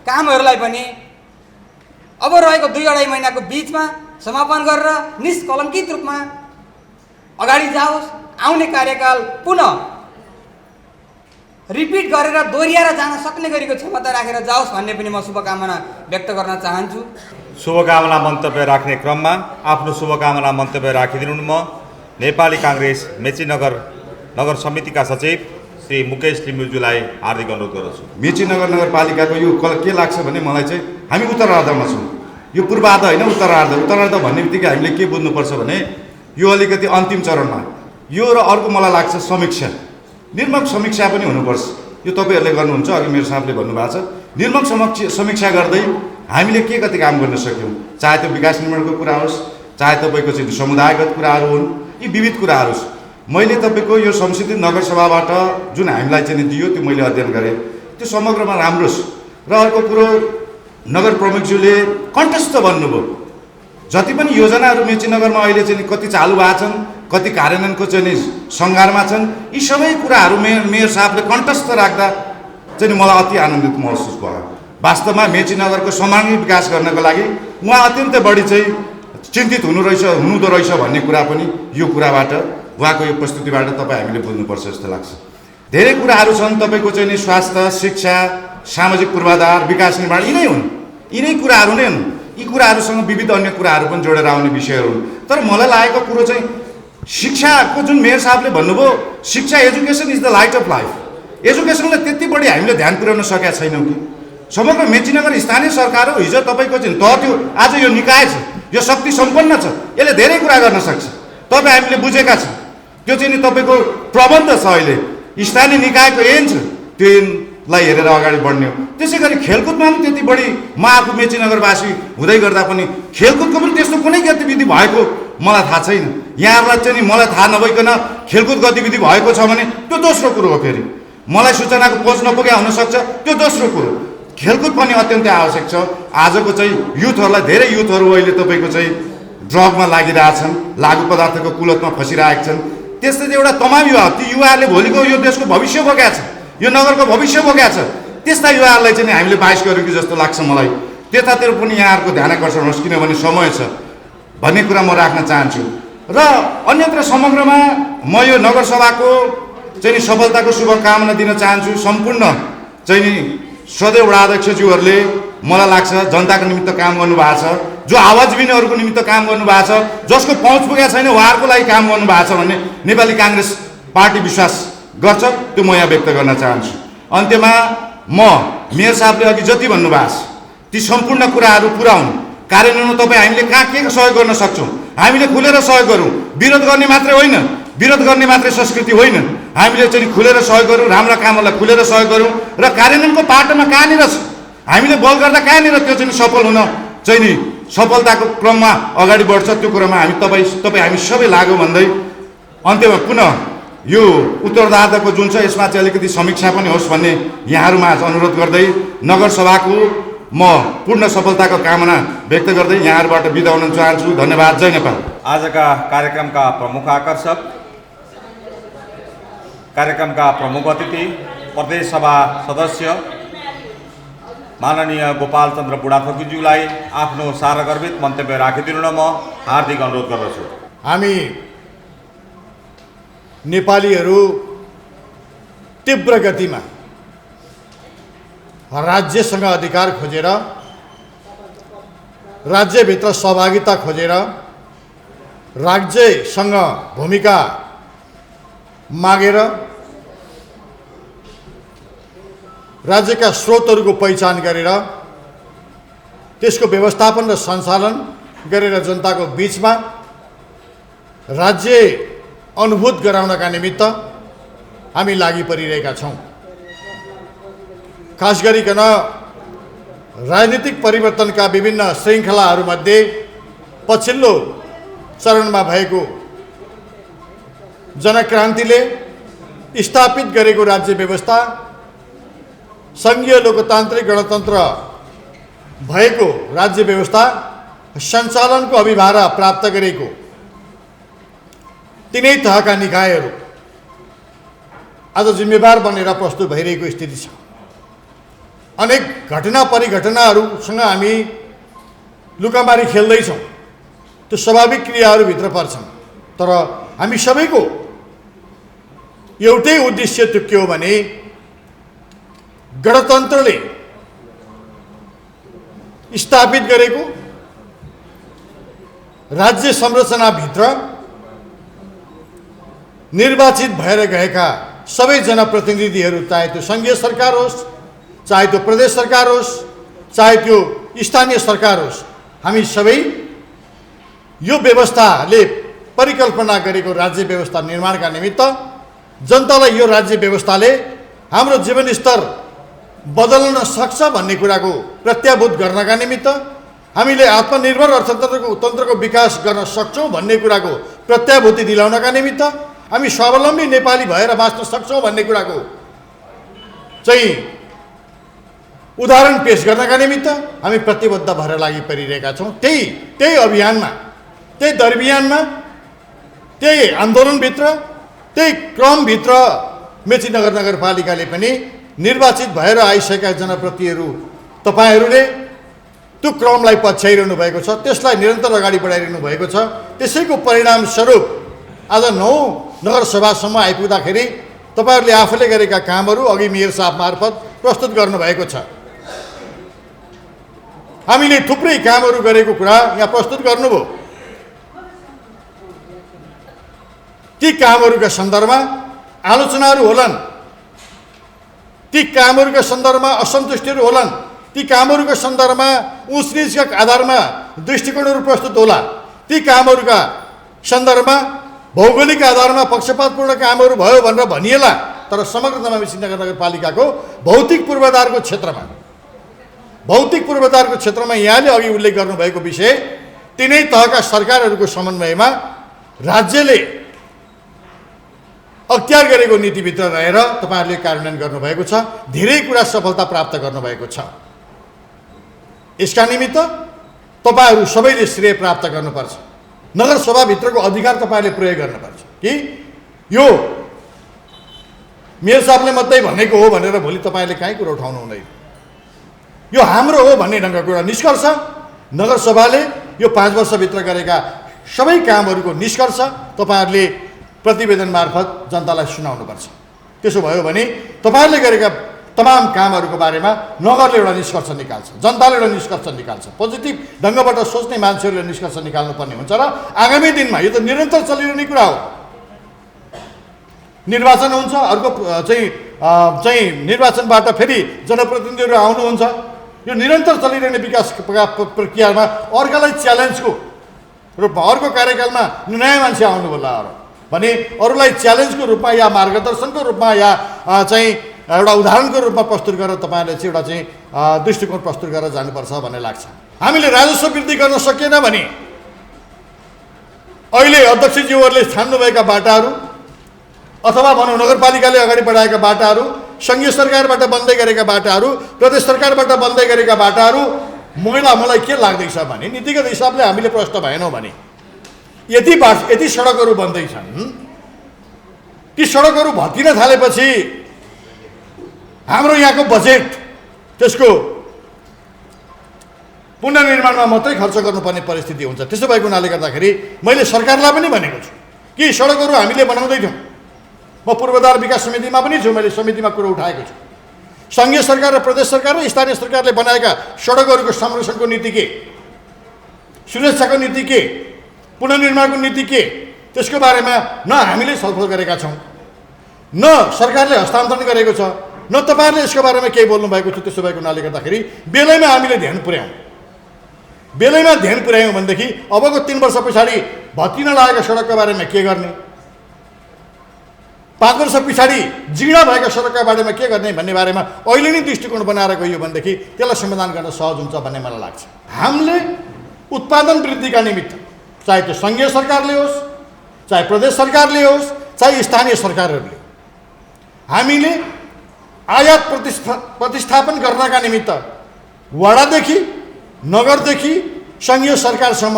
कामहरूलाई पनि अब रहेको 2-2.5 महिनाको बिचमा समापन गरेर निष्कलङ्कित रूपमा अगाडि जाओस्। आउने कार्यकाल पुनः रिपिट गरेर दोहोऱ्याएर जान सक्ने गरीको क्षमता राखेर जाओस् भन्ने पनि म शुभकामना व्यक्त गर्न चाहन्छु। शुभकामना मन्तव्य राख्ने क्रममा आफ्नो शुभकामना मन्तव्य राखिदिनु न। म नेपाली काङ्ग्रेस मेची नगर समितिका सचिव श्री मुकेश लिम्बुज्यूलाई हार्दिक अनुरोध गर्दछु। मेची नगरपालिकाको यो के लाग्छ भने मलाई चाहिँ हामी उत्तरार्धमा छौँ। यो पूर्वार्ध होइन, उत्तरार्ध भन्ने बित्तिकै हामीले के बुझ्नुपर्छ भने यो अलिकति अन्तिम चरणमा यो र अर्को मलाई लाग्छ समीक्षा, निर्मक समीक्षा पनि हुनुपर्छ। यो तपाईँहरूले गर्नुहुन्छ, अघि मेरो साहबले भन्नुभएको छ। निर्मक समीक्षा गर्दै हामीले के कति काम गर्न सक्यौँ, चाहे त्यो विकास निर्माणको कुरा होस्, चाहे तपाईँको चाहिँ समुदायगत कुराहरू हुन्, यी विविध कुराहरू। मैले तपाईँको यो संशोधित नगरसभाबाट जुन हामीलाई चाहिँ दियो त्यो मैले अध्ययन गरेँ, त्यो समग्रमा राम्रो छ। र अर्को कुरो नगर प्रमुखज्यूले कण्ठस्थ भन्नुभयो, जति पनि योजनाहरू मेची नगरमा अहिले चाहिँ कति चालु भएको छन्, कति कार्यान्वयनको चाहिँ सङ्घारमा छन्, यी सबै कुराहरू मेयर साहबले कण्ठस्थ राख्दा चाहिँ मलाई अति आनन्दित महसुस भयो। वास्तवमा मेची नगरको सर्वाङ्गीण विकास गर्नको लागि उहाँ अत्यन्तै बढी चाहिँ चिन्तित हुनुहुँदो रहेछ भन्ने कुरा पनि यो कुराबाट, उहाँको यो प्रस्तुतिबाट तपाईँ हामीले बुझ्नुपर्छ जस्तो लाग्छ। धेरै कुराहरू छन् तपाईँको चाहिँ नि स्वास्थ्य, शिक्षा, सामाजिक पूर्वाधार, विकास निर्माण, यिनै हुन्, यिनै कुराहरू नै हुन्। यी कुराहरूसँग विविध अन्य कुराहरू पनि जोडेर आउने विषयहरू हुन्। तर मलाई लागेको कुरो चाहिँ शिक्षाको जुन मेयर साहबले भन्नुभयो, शिक्षा education is the light of life. एजुकेसनलाई त्यति बढी हामीले ध्यान पुर्याउन सकेका छैनौँ कि समग्र मेचीनगर स्थानीय सरकार हो। हिजो तपाईँको चाहिँ त्यो आज यो निकाय छ, यो शक्ति सम्पन्न छ, यसले धेरै कुरा गर्न सक्छ। तपाईँ हामीले बुझेका छौँ, त्यो चाहिँ नि तपाईँको प्रबन्ध छ। अहिले स्थानीय निकायको एन छ, त्यो एनलाई हेरेर अगाडि बढ्ने हो। त्यसै गरी खेलकुदमा पनि त्यति बढी, म आफू मेचीनगरवासी हुँदै गर्दा पनि खेलकुदको पनि त्यस्तो कुनै गतिविधि भएको मलाई थाहा छैन। यहाँहरूलाई चाहिँ नि मलाई थाहा नभइकन खेलकुद गतिविधि भएको छ भने त्यो दोस्रो कुरो हो। फेरि मलाई सूचनाको पहुँच नपुगे हुनसक्छ, त्यो दोस्रो कुरो। खेलकुद पनि अत्यन्तै आवश्यक छ। आजको चाहिँ युथहरूलाई, धेरै युथहरू अहिले तपाईँको चाहिँ ड्रगमा लागिरहेछन्, लागु पदार्थको कुलतमा फसिरहेका छन्। त्यस्तै एउटा तमाम युवा, ती युवाहरूले भोलिको यो देशको भविष्य बोकेका छ, यो नगरको भविष्य बोकेका छ। त्यस्ता युवाहरूलाई चाहिँ हामीले बाइस गऱ्यौँ कि जस्तो लाग्छ मलाई। त्यतातिर पनि यहाँहरूको ध्यान आकर्षण होस्, किनभने समय छ भन्ने कुरा म राख्न चाहन्छु। र अन्यत्र समग्रमा म यो नगरसभाको चाहिँ सफलताको शुभकामना दिन चाहन्छु। सम्पूर्ण चाहिँ सदैव वडा अध्यक्षज्यूहरूले मलाई लाग्छ जनताको निमित्त काम गर्नुभएको छ, जो आवाजबिनहरूको निमित्त काम गर्नुभएको छ, जसको पहुँच पुगेको छैन उहाँहरूको लागि काम गर्नुभएको छ भन्ने नेपाली काङ्ग्रेस पार्टी विश्वास गर्छ। त्यो म यहाँ व्यक्त गर्न चाहन्छु। अन्त्यमा म मेयर साहबले अघि जति भन्नुभएको छ ती सम्पूर्ण कुराहरू पुर्याउनु, कार्यान्वयनमा तपाईँ हामीले कहाँ के सहयोग गर्न सक्छौँ हामीले खुलेर सहयोग गरौँ। विरोध गर्ने मात्रै होइन, विरोध गर्ने मात्रै संस्कृति होइन, हामीले चाहिँ खुलेर सहयोग गरौँ, राम्रा कामहरूलाई खुलेर सहयोग गरौँ। र कार्यान्वयनको पाटोमा कहाँनिर हामीले बल गर्दा कहाँनिर त्यो चाहिँ सफल हुन चाहिँ नि सफलताको क्रममा अगाडि बढ्छ, त्यो कुरामा हामी तपाईँ हामी सबै लागौँ भन्दै अन्त्यमा पुनः यो उत्तरदायित्वको जुन छ यसमा चाहिँ अलिकति समीक्षा पनि होस् भन्ने यहाँहरूमा अनुरोध गर्दै नगरसभाको म पूर्ण सफलताको कामना व्यक्त गर्दै यहाँहरूबाट बिदा हुन चाहन्छु। धन्यवाद। जय नेपाल। आजका कार्यक्रमका प्रमुख आकर्षक, कार्यक्रमका प्रमुख अतिथि, प्रदेश सभा सदस्य माननीय गोपाल चन्द्र बुढाथोकीज्यूलाई आफ्नो सारगर्भित मन्तव्य राखिदिनु न म हार्दिक अनुरोध गर्दछु। हामी नेपालीहरू तीव्र गतिमा राज्यसँग अधिकार खोजेर, राज्यभित्र सहभागिता खोजेर, राज्यसँग भूमिका मागेर राज्यका स्रोतहरूको पहिचान गरेर त्यसको व्यवस्थापन र सञ्चालन गरेर जनताको बीचमा राज्य अनुभूत गराउनका निमित्त हामी लागि परिरहेका छौँ। खास गरिकन राजनीतिक परिवर्तनका विभिन्न श्रृङ्खलाहरूमध्ये पछिल्लो चरणमा भएको जनक्रान्तिले स्थापित गरेको राज्य व्यवस्था, सङ्घीय लोकतान्त्रिक गणतन्त्र भएको राज्य व्यवस्था सञ्चालनको अभिभारा प्राप्त गरेको तिनै तहका निकायहरू आज जिम्मेवार बनेर प्रस्तुत भइरहेको स्थिति छ। अनेक घटना परिघटनाहरूसँग हामी लुकामारी खेल्दैछौँ, त्यो स्वाभाविक क्रियाहरूभित्र पर्छन्। तर हामी सबैको एउटै उद्देश्य त्यो के हो भने गणतन्त्रले स्थापित गरेको राज्य संरचनाभित्र निर्वाचित भएर गएका सबै जनप्रतिनिधिहरू, चाहे त्यो सङ्घीय सरकार होस्, चाहे त्यो प्रदेश सरकार होस्, चाहे त्यो स्थानीय सरकार होस्, हामी सबै यो व्यवस्थाले परिकल्पना गरेको राज्य व्यवस्था निर्माणका निमित्त जनतालाई यो राज्य व्यवस्थाले हाम्रो जीवनस्तर बदल्न सक्छ भन्ने कुराको प्रत्याभूत गर्नका निमित्त, हामीले आत्मनिर्भर अर्थतन्त्रको विकास गर्न सक्छौँ भन्ने कुराको प्रत्याभूति दिलाउनका निमित्त, हामी स्वावलम्बी नेपाली भएर बाँच्न सक्छौँ भन्ने कुराको चाहिँ उदाहरण पेश गर्नका निमित्त हामी प्रतिबद्ध भएर लागि परिरहेका छौँ। त्यही अभियानमा, त्यही दरमियानमा, त्यही आन्दोलनभित्र, त्यही क्रमभित्र मेचीनगर नगरपालिकाले पनि निर्वाचित भएर आइसकेका जनप्रतिनिधिहरू तपाईँहरूले त्यो क्रमलाई पछ्याइरहनु भएको छ, त्यसलाई निरन्तर अगाडि बढाइरहनु भएको छ। त्यसैको परिणामस्वरूप आज 9 नगरसभासम्म आइपुग्दाखेरि तपाईँहरूले आफूले गरेका कामहरू अघि मेयर साहब मार्फत प्रस्तुत गर्नुभएको छ। हामीले थुप्रै कामहरू गरेको कुरा यहाँ प्रस्तुत गर्नुभयो। ती कामहरूका सन्दर्भमा आलोचनाहरू होलान्, ती कामहरूका सन्दर्भमा असन्तुष्टिहरू होलान्, ती कामहरूका सन्दर्भमा उचनिचका आधारमा दृष्टिकोणहरू प्रस्तुत होला, ती कामहरूका सन्दर्भमा भौगोलिक आधारमा पक्षपातपूर्ण कामहरू भयो भनेर भनिएला। तर समग्रमा मेचीनगर नगरपालिकाको भौतिक पूर्वाधारको क्षेत्रमा यहाँले अघि उल्लेख गर्नुभएको विषय, तिनै तहका सरकारहरूको समन्वयमा राज्यले अख्तियार गरेको नीतिभित्र रहेर तपाईँहरूले कार्यान्वयन गर्नुभएको छ। धेरै कुरा सफलता प्राप्त गर्नुभएको छ। यसका निमित्त तपाईँहरू सबैले श्रेय प्राप्त गर्नुपर्छ। नगरसभाभित्रको अधिकार तपाईँहरूले प्रयोग गर्नुपर्छ कि यो मेयर साहबले मात्रै भनेको हो भनेर भोलि तपाईँले काहीँ कुरो उठाउनु हुँदैन। यो हाम्रो हो भन्ने ढङ्गको एउटा निष्कर्ष नगरसभाले यो 5 वर्षभित्र गरेका सबै कामहरूको निष्कर्ष तपाईँहरूले प्रतिवेदन मार्फत जनतालाई सुनाउनुपर्छ। त्यसो भयो भने तपाईँहरूले गरेका तमाम कामहरूको बारेमा नगरले एउटा निष्कर्ष निकाल्छ, जनताले एउटा निष्कर्ष निकाल्छ, पोजिटिभ ढङ्गबाट सोच्ने मान्छेहरूले निष्कर्ष निकाल्नुपर्ने हुन्छ र आगामी दिनमा यो त निरन्तर चलिरहने कुरा हो। निर्वाचन हुन्छ, अर्को चाहिँ निर्वाचनबाट फेरि जनप्रतिनिधिहरू आउनुहुन्छ। यो निरन्तर चलिरहने विकास प्रक्रियामा अर्कालाई च्यालेन्जको रूपमा अर्को कार्यकालमा नयाँ मान्छे आउनु होला भने अरूलाई च्यालेन्जको रूपमा या मार्गदर्शनको रूपमा या चाहिँ एउटा उदाहरणको रूपमा प्रस्तुत गरेर तपाईँहरूले चाहिँ एउटा चाहिँ दृष्टिकोण प्रस्तुत गरेर जानुपर्छ भन्ने लाग्छ। हामीले राजस्व वृद्धि गर्न सकेन भने अहिले अध्यक्षज्यूहरूले छान्नुभएका बाटाहरू अथवा भनौँ नगरपालिकाले अगाडि बढाएका बाटाहरू, सङ्घीय सरकारबाट बन्दै गरेका बाटाहरू, प्रदेश सरकारबाट बन्दै गरेका बाटाहरू मलाई के लाग्दैछ भने नीतिगत हिसाबले हामीले प्रश्न भएनौँ भने यति सडकहरू बन्दैछन्, ती सडकहरू भत्किन थालेपछि हाम्रो यहाँको बजेट त्यसको पुनर्निर्माणमा मात्रै खर्च गर्नुपर्ने परिस्थिति हुन्छ। त्यसो भएको हुनाले गर्दाखेरि मैले सरकारलाई पनि भनेको छु कि सडकहरू हामीले बनाउँदैछौँ। म पूर्वाधार विकास समितिमा पनि छु, मैले समितिमा कुरो उठाएको छु। सङ्घीय सरकार र प्रदेश सरकार र स्थानीय सरकारले बनाएका सडकहरूको संरक्षणको नीति के, सुरक्षाको नीति के, पुनर्निर्माणको नीति के, त्यसको बारेमा न हामीले छलफल गरेका छौँ, न सरकारले हस्तान्तरण गरेको छ, न तपाईँहरूले यसको बारेमा केही बोल्नु भएको छ। त्यसो भएको हुनाले गर्दाखेरि बेलैमा हामीले ध्यान पुर्यायौँ भनेदेखि अबको 3 वर्ष पछाडि भत्किन लागेको सडकको बारेमा के गर्ने, 5 वर्ष पछाडि जीर्ण भएका सडकका बारेमा के गर्ने भन्ने बारेमा अहिले नै दृष्टिकोण बनाएर गयो भनेदेखि त्यसलाई समाधान गर्न सहज हुन्छ भन्ने मलाई लाग्छ। हामीले उत्पादन वृद्धिका निमित्त चाहे त्यो सङ्घीय सरकारले होस्, चाहे प्रदेश सरकारले होस्, चाहे स्थानीय सरकारहरूले हामीले आयात प्रतिस्थापन गर्नका निमित्त वडादेखि नगरदेखि सङ्घीय सरकारसम्म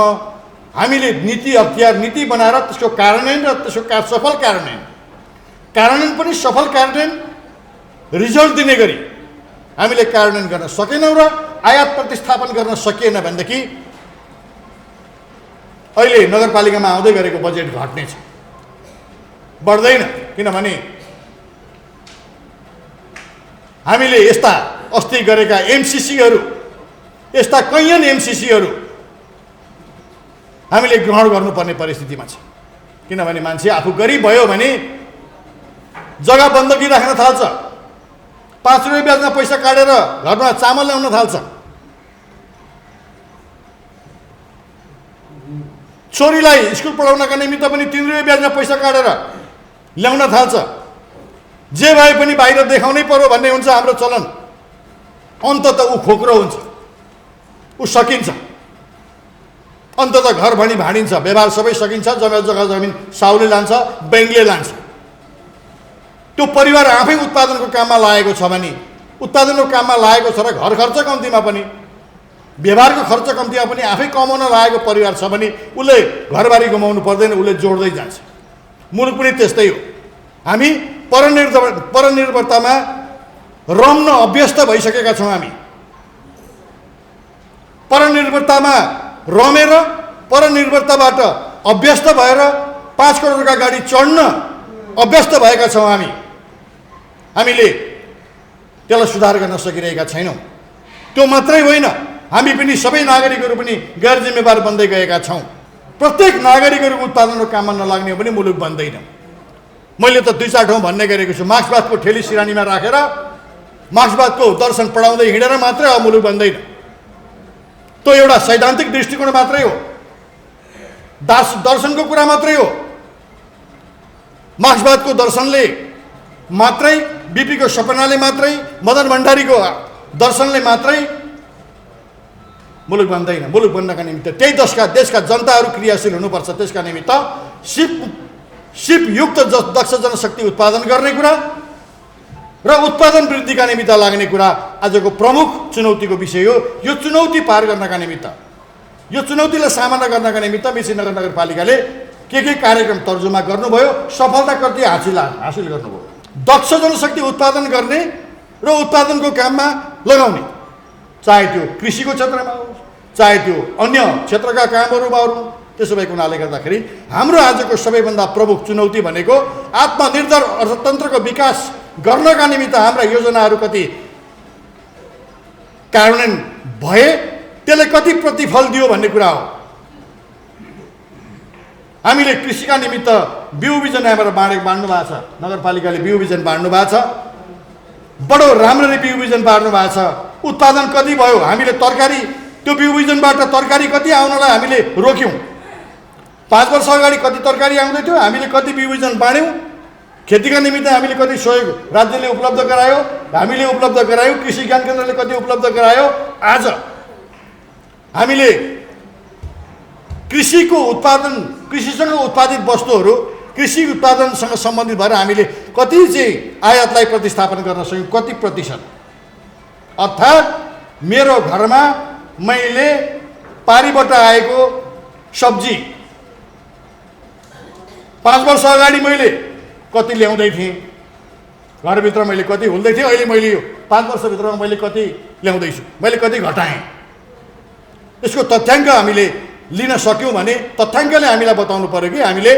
हामीले नीति बनाएर त्यसको कार्यान्वयन र त्यसको सफल कार्यान्वयन पनि सफल कार्यान्वयन रिजल्ट दिने गरी हामीले कार्यान्वयन गर्न सकेनौँ र आयात प्रतिस्थापन गर्न सकिएन भनेदेखि अहिले नगरपालिकामा आउँदै गरेको बजेट घट्नेछ, बढ्दैन। किनभने हामीले यस्ता अस्ति गरेका एमसिसीहरू, यस्ता कैयन एमसिसीहरू हामीले ग्रहण गर्नुपर्ने परिस्थितिमा छ। किनभने मान्छे आफू गरिब भयो भने जग्गा बन्दकी राख्न थाल्छ, 5 रुपियाँ ब्याजमा पैसा काटेर घरमा चामल ल्याउन थाल्छ, छोरीलाई स्कुल पढाउनका निमित्त पनि 3 रुपियाँ ब्याजमा पैसा काटेर ल्याउन थाल्छ। जे भए पनि बाहिर देखाउनै पर्यो भन्ने हुन्छ हाम्रो चलन। अन्तत ऊ खोक्रो हुन्छ, ऊ सकिन्छ, अन्तत घर भनी भाँडिन्छ, व्यवहार सबै सकिन्छ, जग्गा जमिन साउले लान्छ, ब्याङ्कले लान्छ। त्यो परिवार आफै उत्पादनको काममा लागेको छ भने, उत्पादनको काममा लागेको छ र घर खर्च कम्तीमा पनि, व्यवहारको खर्च कम्तीमा पनि आफै कमाउन लागेको परिवार छ भने उसले घरबारी गुमाउनु पर्दैन, उसले जोड्दै जान्छ। मुलुक पनि त्यस्तै हो। हामी परनिर्भरतामा रम्न अभ्यस्त भइसकेका छौँ। हामी परनिर्भरतामा रमेर परनिर्भरताबाट अभ्यस्त भएर 5 करोडका गाडी चढ्न अभ्यस्त भएका छौँ। हामीले त्यसलाई सुधार गर्न सकिरहेका छैनौँ। त्यो मात्रै होइन, हामी पनि सबै नागरिकहरू पनि गैर जिम्मेवार बन्दै गएका छौँ। प्रत्येक नागरिकहरूको उत्पादनको काममा नलाग्ने हो भने मुलुक बन्दैन। मैले त 2-4 ठाउँ भन्ने गरेको छु, मार्क्सवादको ठेली सिरानीमा राखेर मार्क्सवादको दर्शन पढाउँदै हिँडेर मात्रै अब मुलुक बन्दैन। त्यो एउटा सैद्धान्तिक दृष्टिकोण मात्रै हो, दर्शनको कुरा मात्रै हो। मार्क्सवादको दर्शनले मात्रै, बिपीको सपनाले मात्रै, मदन भण्डारीको दर्शनले मात्रै मुलुक बन्दैन। मुलुक बन्नका निमित्त त्यही देशका जनताहरू क्रियाशील हुनुपर्छ। त्यसका निमित्त सिपयुक्त दक्ष जनशक्ति उत्पादन गर्ने कुरा र उत्पादन वृद्धिका निमित्त लाग्ने कुरा आजको प्रमुख चुनौतीको विषय हो। यो चुनौती पार गर्नका निमित्त यो चुनौतीलाई सामना गर्नका निमित्त मेचीनगर नगरपालिकाले के कार्यक्रम तर्जुमा गर्नुभयो, सफलता कति हासिल गर्नुभयो। दक्ष जनशक्ति उत्पादन गर्ने र उत्पादनको काममा लगाउने, चाहे त्यो कृषिको क्षेत्रमा होस्, चाहे त्यो अन्य क्षेत्रका कामहरूमा होस्। त्यसो भएको हुनाले गर्दाखेरि हाम्रो आजको सबैभन्दा प्रमुख चुनौती भनेको आत्मनिर्भर अर्थतन्त्रको विकास गर्नका निमित्त हाम्रा योजनाहरू कति कार्यान्वयन भए, त्यसले कति प्रतिफल दियो भन्ने कुरा हो। हामीले कृषिका निमित्त बिउ बिजन यहाँबाट बाँड्नु भएको छ, नगरपालिकाले बिउ बिजन बाँड्नु भएको छ, बडो राम्ररी बिउ बिजन बाँड्नु भएको छ। उत्पादन कति भयो, हामीले तरकारी त्यो बिउ बिजनबाट तरकारी कति आउनलाई हामीले रोक्यौँ। 5 वर्ष अगाडि कति तरकारी आउँदै थियो, हामीले कति बिउ बिजन बाँड्यौँ। खेतीका निमित्त हामीले कति सहयोग राज्यले उपलब्ध गरायो, हामीले उपलब्ध गरायौँ, कृषि ज्ञान केन्द्रले कति उपलब्ध गरायो। आज हामीले कृषिको उत्पादन, कृषिसँग उत्पादित वस्तुहरू, कृषि उत्पादनसँग सम्बन्धित भएर हामीले कति चाहिँ आयातलाई प्रतिस्थापन गर्न सक्यौँ, कति प्रतिशत। अर्थात् मेरो घरमा मैले पारीबाट आएको सब्जी 5 वर्ष अगाडि मैले कति ल्याउँदै थिएँ, घरभित्र मैले कति हुल्दै थिएँ, अहिले मैले यो 5 वर्षभित्रमा मैले कति ल्याउँदैछु, मैले कति घटाएँ। यसको तथ्याङ्क हामीले लिन सक्यौँ भने तथ्याङ्कले हामीलाई बताउनु पर्यो कि हामीले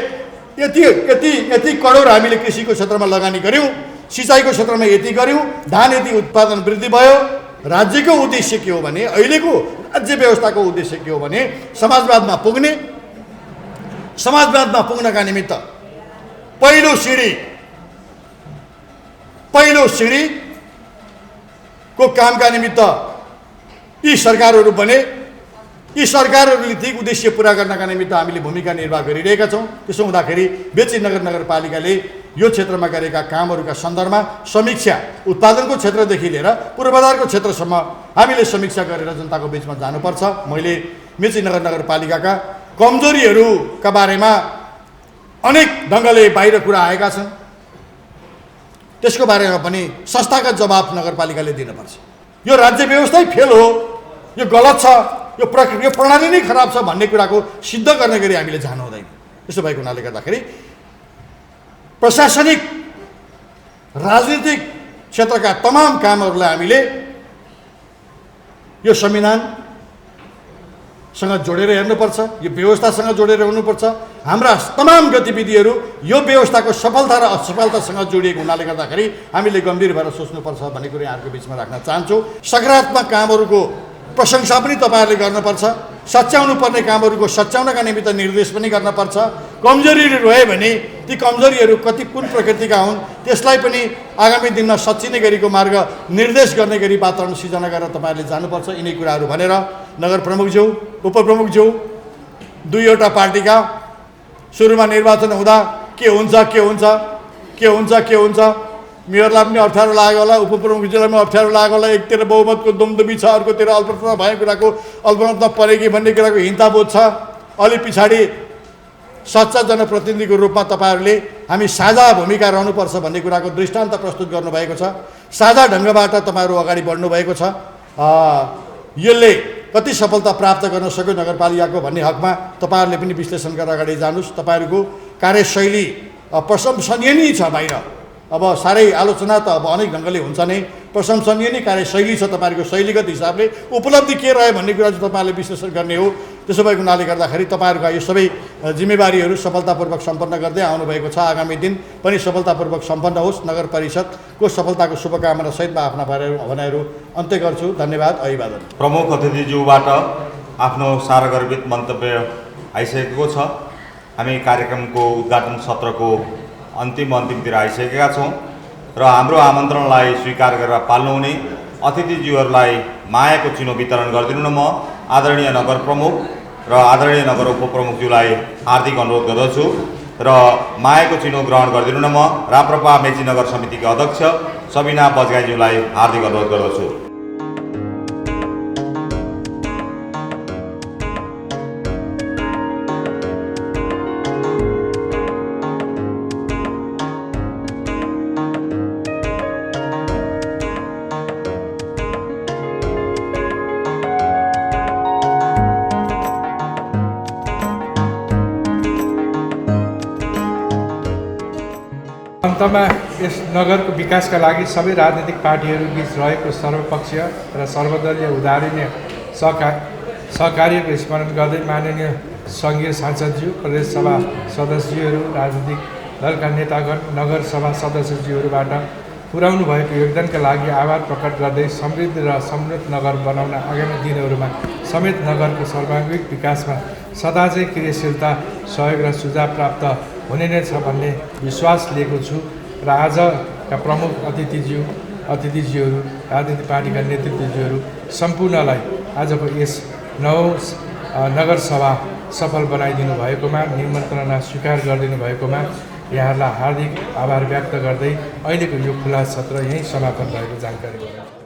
यति करोड हामीले कृषिको क्षेत्रमा लगानी गऱ्यौँ, सिँचाइको क्षेत्रमा यति गऱ्यौँ, धान यति उत्पादन वृद्धि भयो। राज्यको उद्देश्य के हो भने, अहिलेको राज्य व्यवस्थाको उद्देश्य के हो भने समाजवादमा पुग्नका निमित्त पहिलो सिँढीको कामका निमित्त यी सरकारहरू बने। यी सरकारहरूले ती उद्देश्य पुरा गर्नका निमित्त हामीले भूमिका निर्वाह गरिरहेका छौँ। त्यसो हुँदाखेरि मेचीनगर नगरपालिकाले यो क्षेत्रमा गरेका कामहरूका सन्दर्भमा समीक्षा, उत्पादनको क्षेत्रदेखि लिएर पूर्वाधारको क्षेत्रसम्म हामीले समीक्षा गरेर जनताको बिचमा जानुपर्छ। मैले मेचीनगर नगरपालिकाका कमजोरीहरूका बारेमा अनेक ढङ्गले बाहिर कुरा आएका छन्, त्यसको बारेमा पनि संस्थागत जवाब नगरपालिकाले दिनुपर्छ। यो राज्य व्यवस्थै फेल हो, यो गलत छ, यो प्रणाली नै खराब छ भन्ने कुराको सिद्ध गर्ने गरी हामीले जानु हुँदैन। त्यसो भएको हुनाले गर्दाखेरि प्रशासनिक राजनीतिक क्षेत्रका तमाम कामहरूलाई हामीले यो संविधानसँग जोडेर हेर्नुपर्छ, यो व्यवस्थासँग जोडेर हुनुपर्छ। हाम्रा तमाम गतिविधिहरू यो व्यवस्थाको सफलता र असफलतासँग जोडिएको हुनाले गर्दाखेरि हामीले गम्भीर भएर सोच्नुपर्छ भन्ने कुरा यहाँहरूको बिचमा राख्न चाहन्छु। सकारात्मक कामहरूको प्रशंसा पनि तपाईँहरूले गर्नुपर्छ, सच्याउनु पर्ने कामहरूको सच्याउनका निमित्त निर्देश पनि गर्नुपर्छ। कमजोरीहरू रह्यो भने ती कमजोरीहरू कुन प्रकृतिका हुन् त्यसलाई पनि आगामी दिनमा सच्चिने गरीको मार्ग निर्देश गर्ने गरी वातावरण सिर्जना गरेर तपाईँहरूले जानुपर्छ। यिनै कुराहरू भनेर नगर प्रमुखज्यू, उपप्रमुखज्यू, दुईवटा पार्टीका सुरुमा निर्वाचन हुँदा के हुन्छ मेयरलाई पनि अप्ठ्यारो लाग्यो होला, उपप्रमुखज्यूलाई पनि अप्ठ्यारो लाग्यो होला। एकतिर बहुमतको दुमदुमी छ, अर्कोतिर अल्पमतमा भएको कुराको अल्पमतमा परेकी भन्ने कुराको हिंताबोध छ। अलि पछाडि सच्चा जनप्रतिनिधिको रूपमा तपाईँहरूले हामी साझा भूमिका रहनुपर्छ भन्ने कुराको दृष्टान्त प्रस्तुत गर्नुभएको छ। साझा ढङ्गबाट तपाईँहरू अगाडि बढ्नुभएको छ। यसले कति सफलता प्राप्त गर्न सक्यो नगरपालिकाको भन्ने हकमा तपाईँहरूले पनि विश्लेषण गरेर अगाडि जानुहोस्। तपाईँहरूको कार्यशैली प्रशंसनीय नै छ। बाहिर अब साह्रै आलोचना त अब अनेक ढङ्गले हुन्छ नै, प्रशंसनीय नै कार्यशैली छ। तपाईँहरूको शैलीगत हिसाबले उपलब्धि के रह्यो भन्ने कुरा चाहिँ तपाईँहरूले विश्लेषण गर्ने हो। त्यसो भएको हुनाले गर्दाखेरि तपाईँहरूका यो सबै जिम्मेवारीहरू सफलतापूर्वक सम्पन्न गर्दै आउनुभएको छ। आगामी दिन पनि सफलतापूर्वक सम्पन्न होस्। नगर परिषदको सफलताको शुभकामना सहित म आफ्ना भनाइहरू अन्त्य गर्छु। धन्यवाद। अभिवादन। प्रमुख अतिथिज्यूबाट आफ्नो सारगर्भित मन्तव्य आइसकेको छ। हामी कार्यक्रमको उद्घाटन सत्रको अन्तिमतिर आइसकेका छौँ र हाम्रो आमन्त्रणलाई स्वीकार गरेर पाल्नुहुने अतिथिज्यूहरूलाई मायाको चिनो वितरण गरिदिनु न म आदरणीय नगर प्रमुख र आदरणीय नगर उपप्रमुखज्यूलाई हार्दिक अनुरोध गर्दछु र मायाको चिनो ग्रहण गरिदिनु न म राप्रपा मेची नगर समितिका अध्यक्ष सबिना बजगाईज्यूलाई हार्दिक अनुरोध गर्दछु। अन्तमा यस नगरको विकासका लागि सबै राजनीतिक पार्टीहरूबीच रहेको सर्वपक्षीय र सर्वदलीय उदाहरणीय सहकार्यको स्मरण गर्दै माननीय सङ्घीय सांसदज्यू, प्रदेशसभा सदस्यहरू, राजनीतिक दलका नेतागण, नगरसभा सदस्यज्यूहरूबाट पुर्याउनु भएको योगदानका लागि आभार प्रकट गर्दै समृद्ध र समृद्ध नगर बनाउन आगामी दिनहरूमा समेत नगरको सर्वाङ्गीण विकासमा सदा चाहिँ क्रियाशीलता, सहयोग र सुझाव प्राप्त हुने नै छ भन्ने विश्वास लिएको छु र आजका प्रमुख अतिथिज्यूहरू, राजनीतिक पार्टीका नेतृत्वज्यूहरू सम्पूर्णलाई आजको यस नगरसभा सफल बनाइदिनु भएकोमा, निमन्त्रणा स्वीकार गरिदिनु भएकोमा यहाँहरूलाई हार्दिक आभार व्यक्त गर्दै अहिलेको यो खुला सत्र यहीँ समापन भएको जानकारी गराउँछु।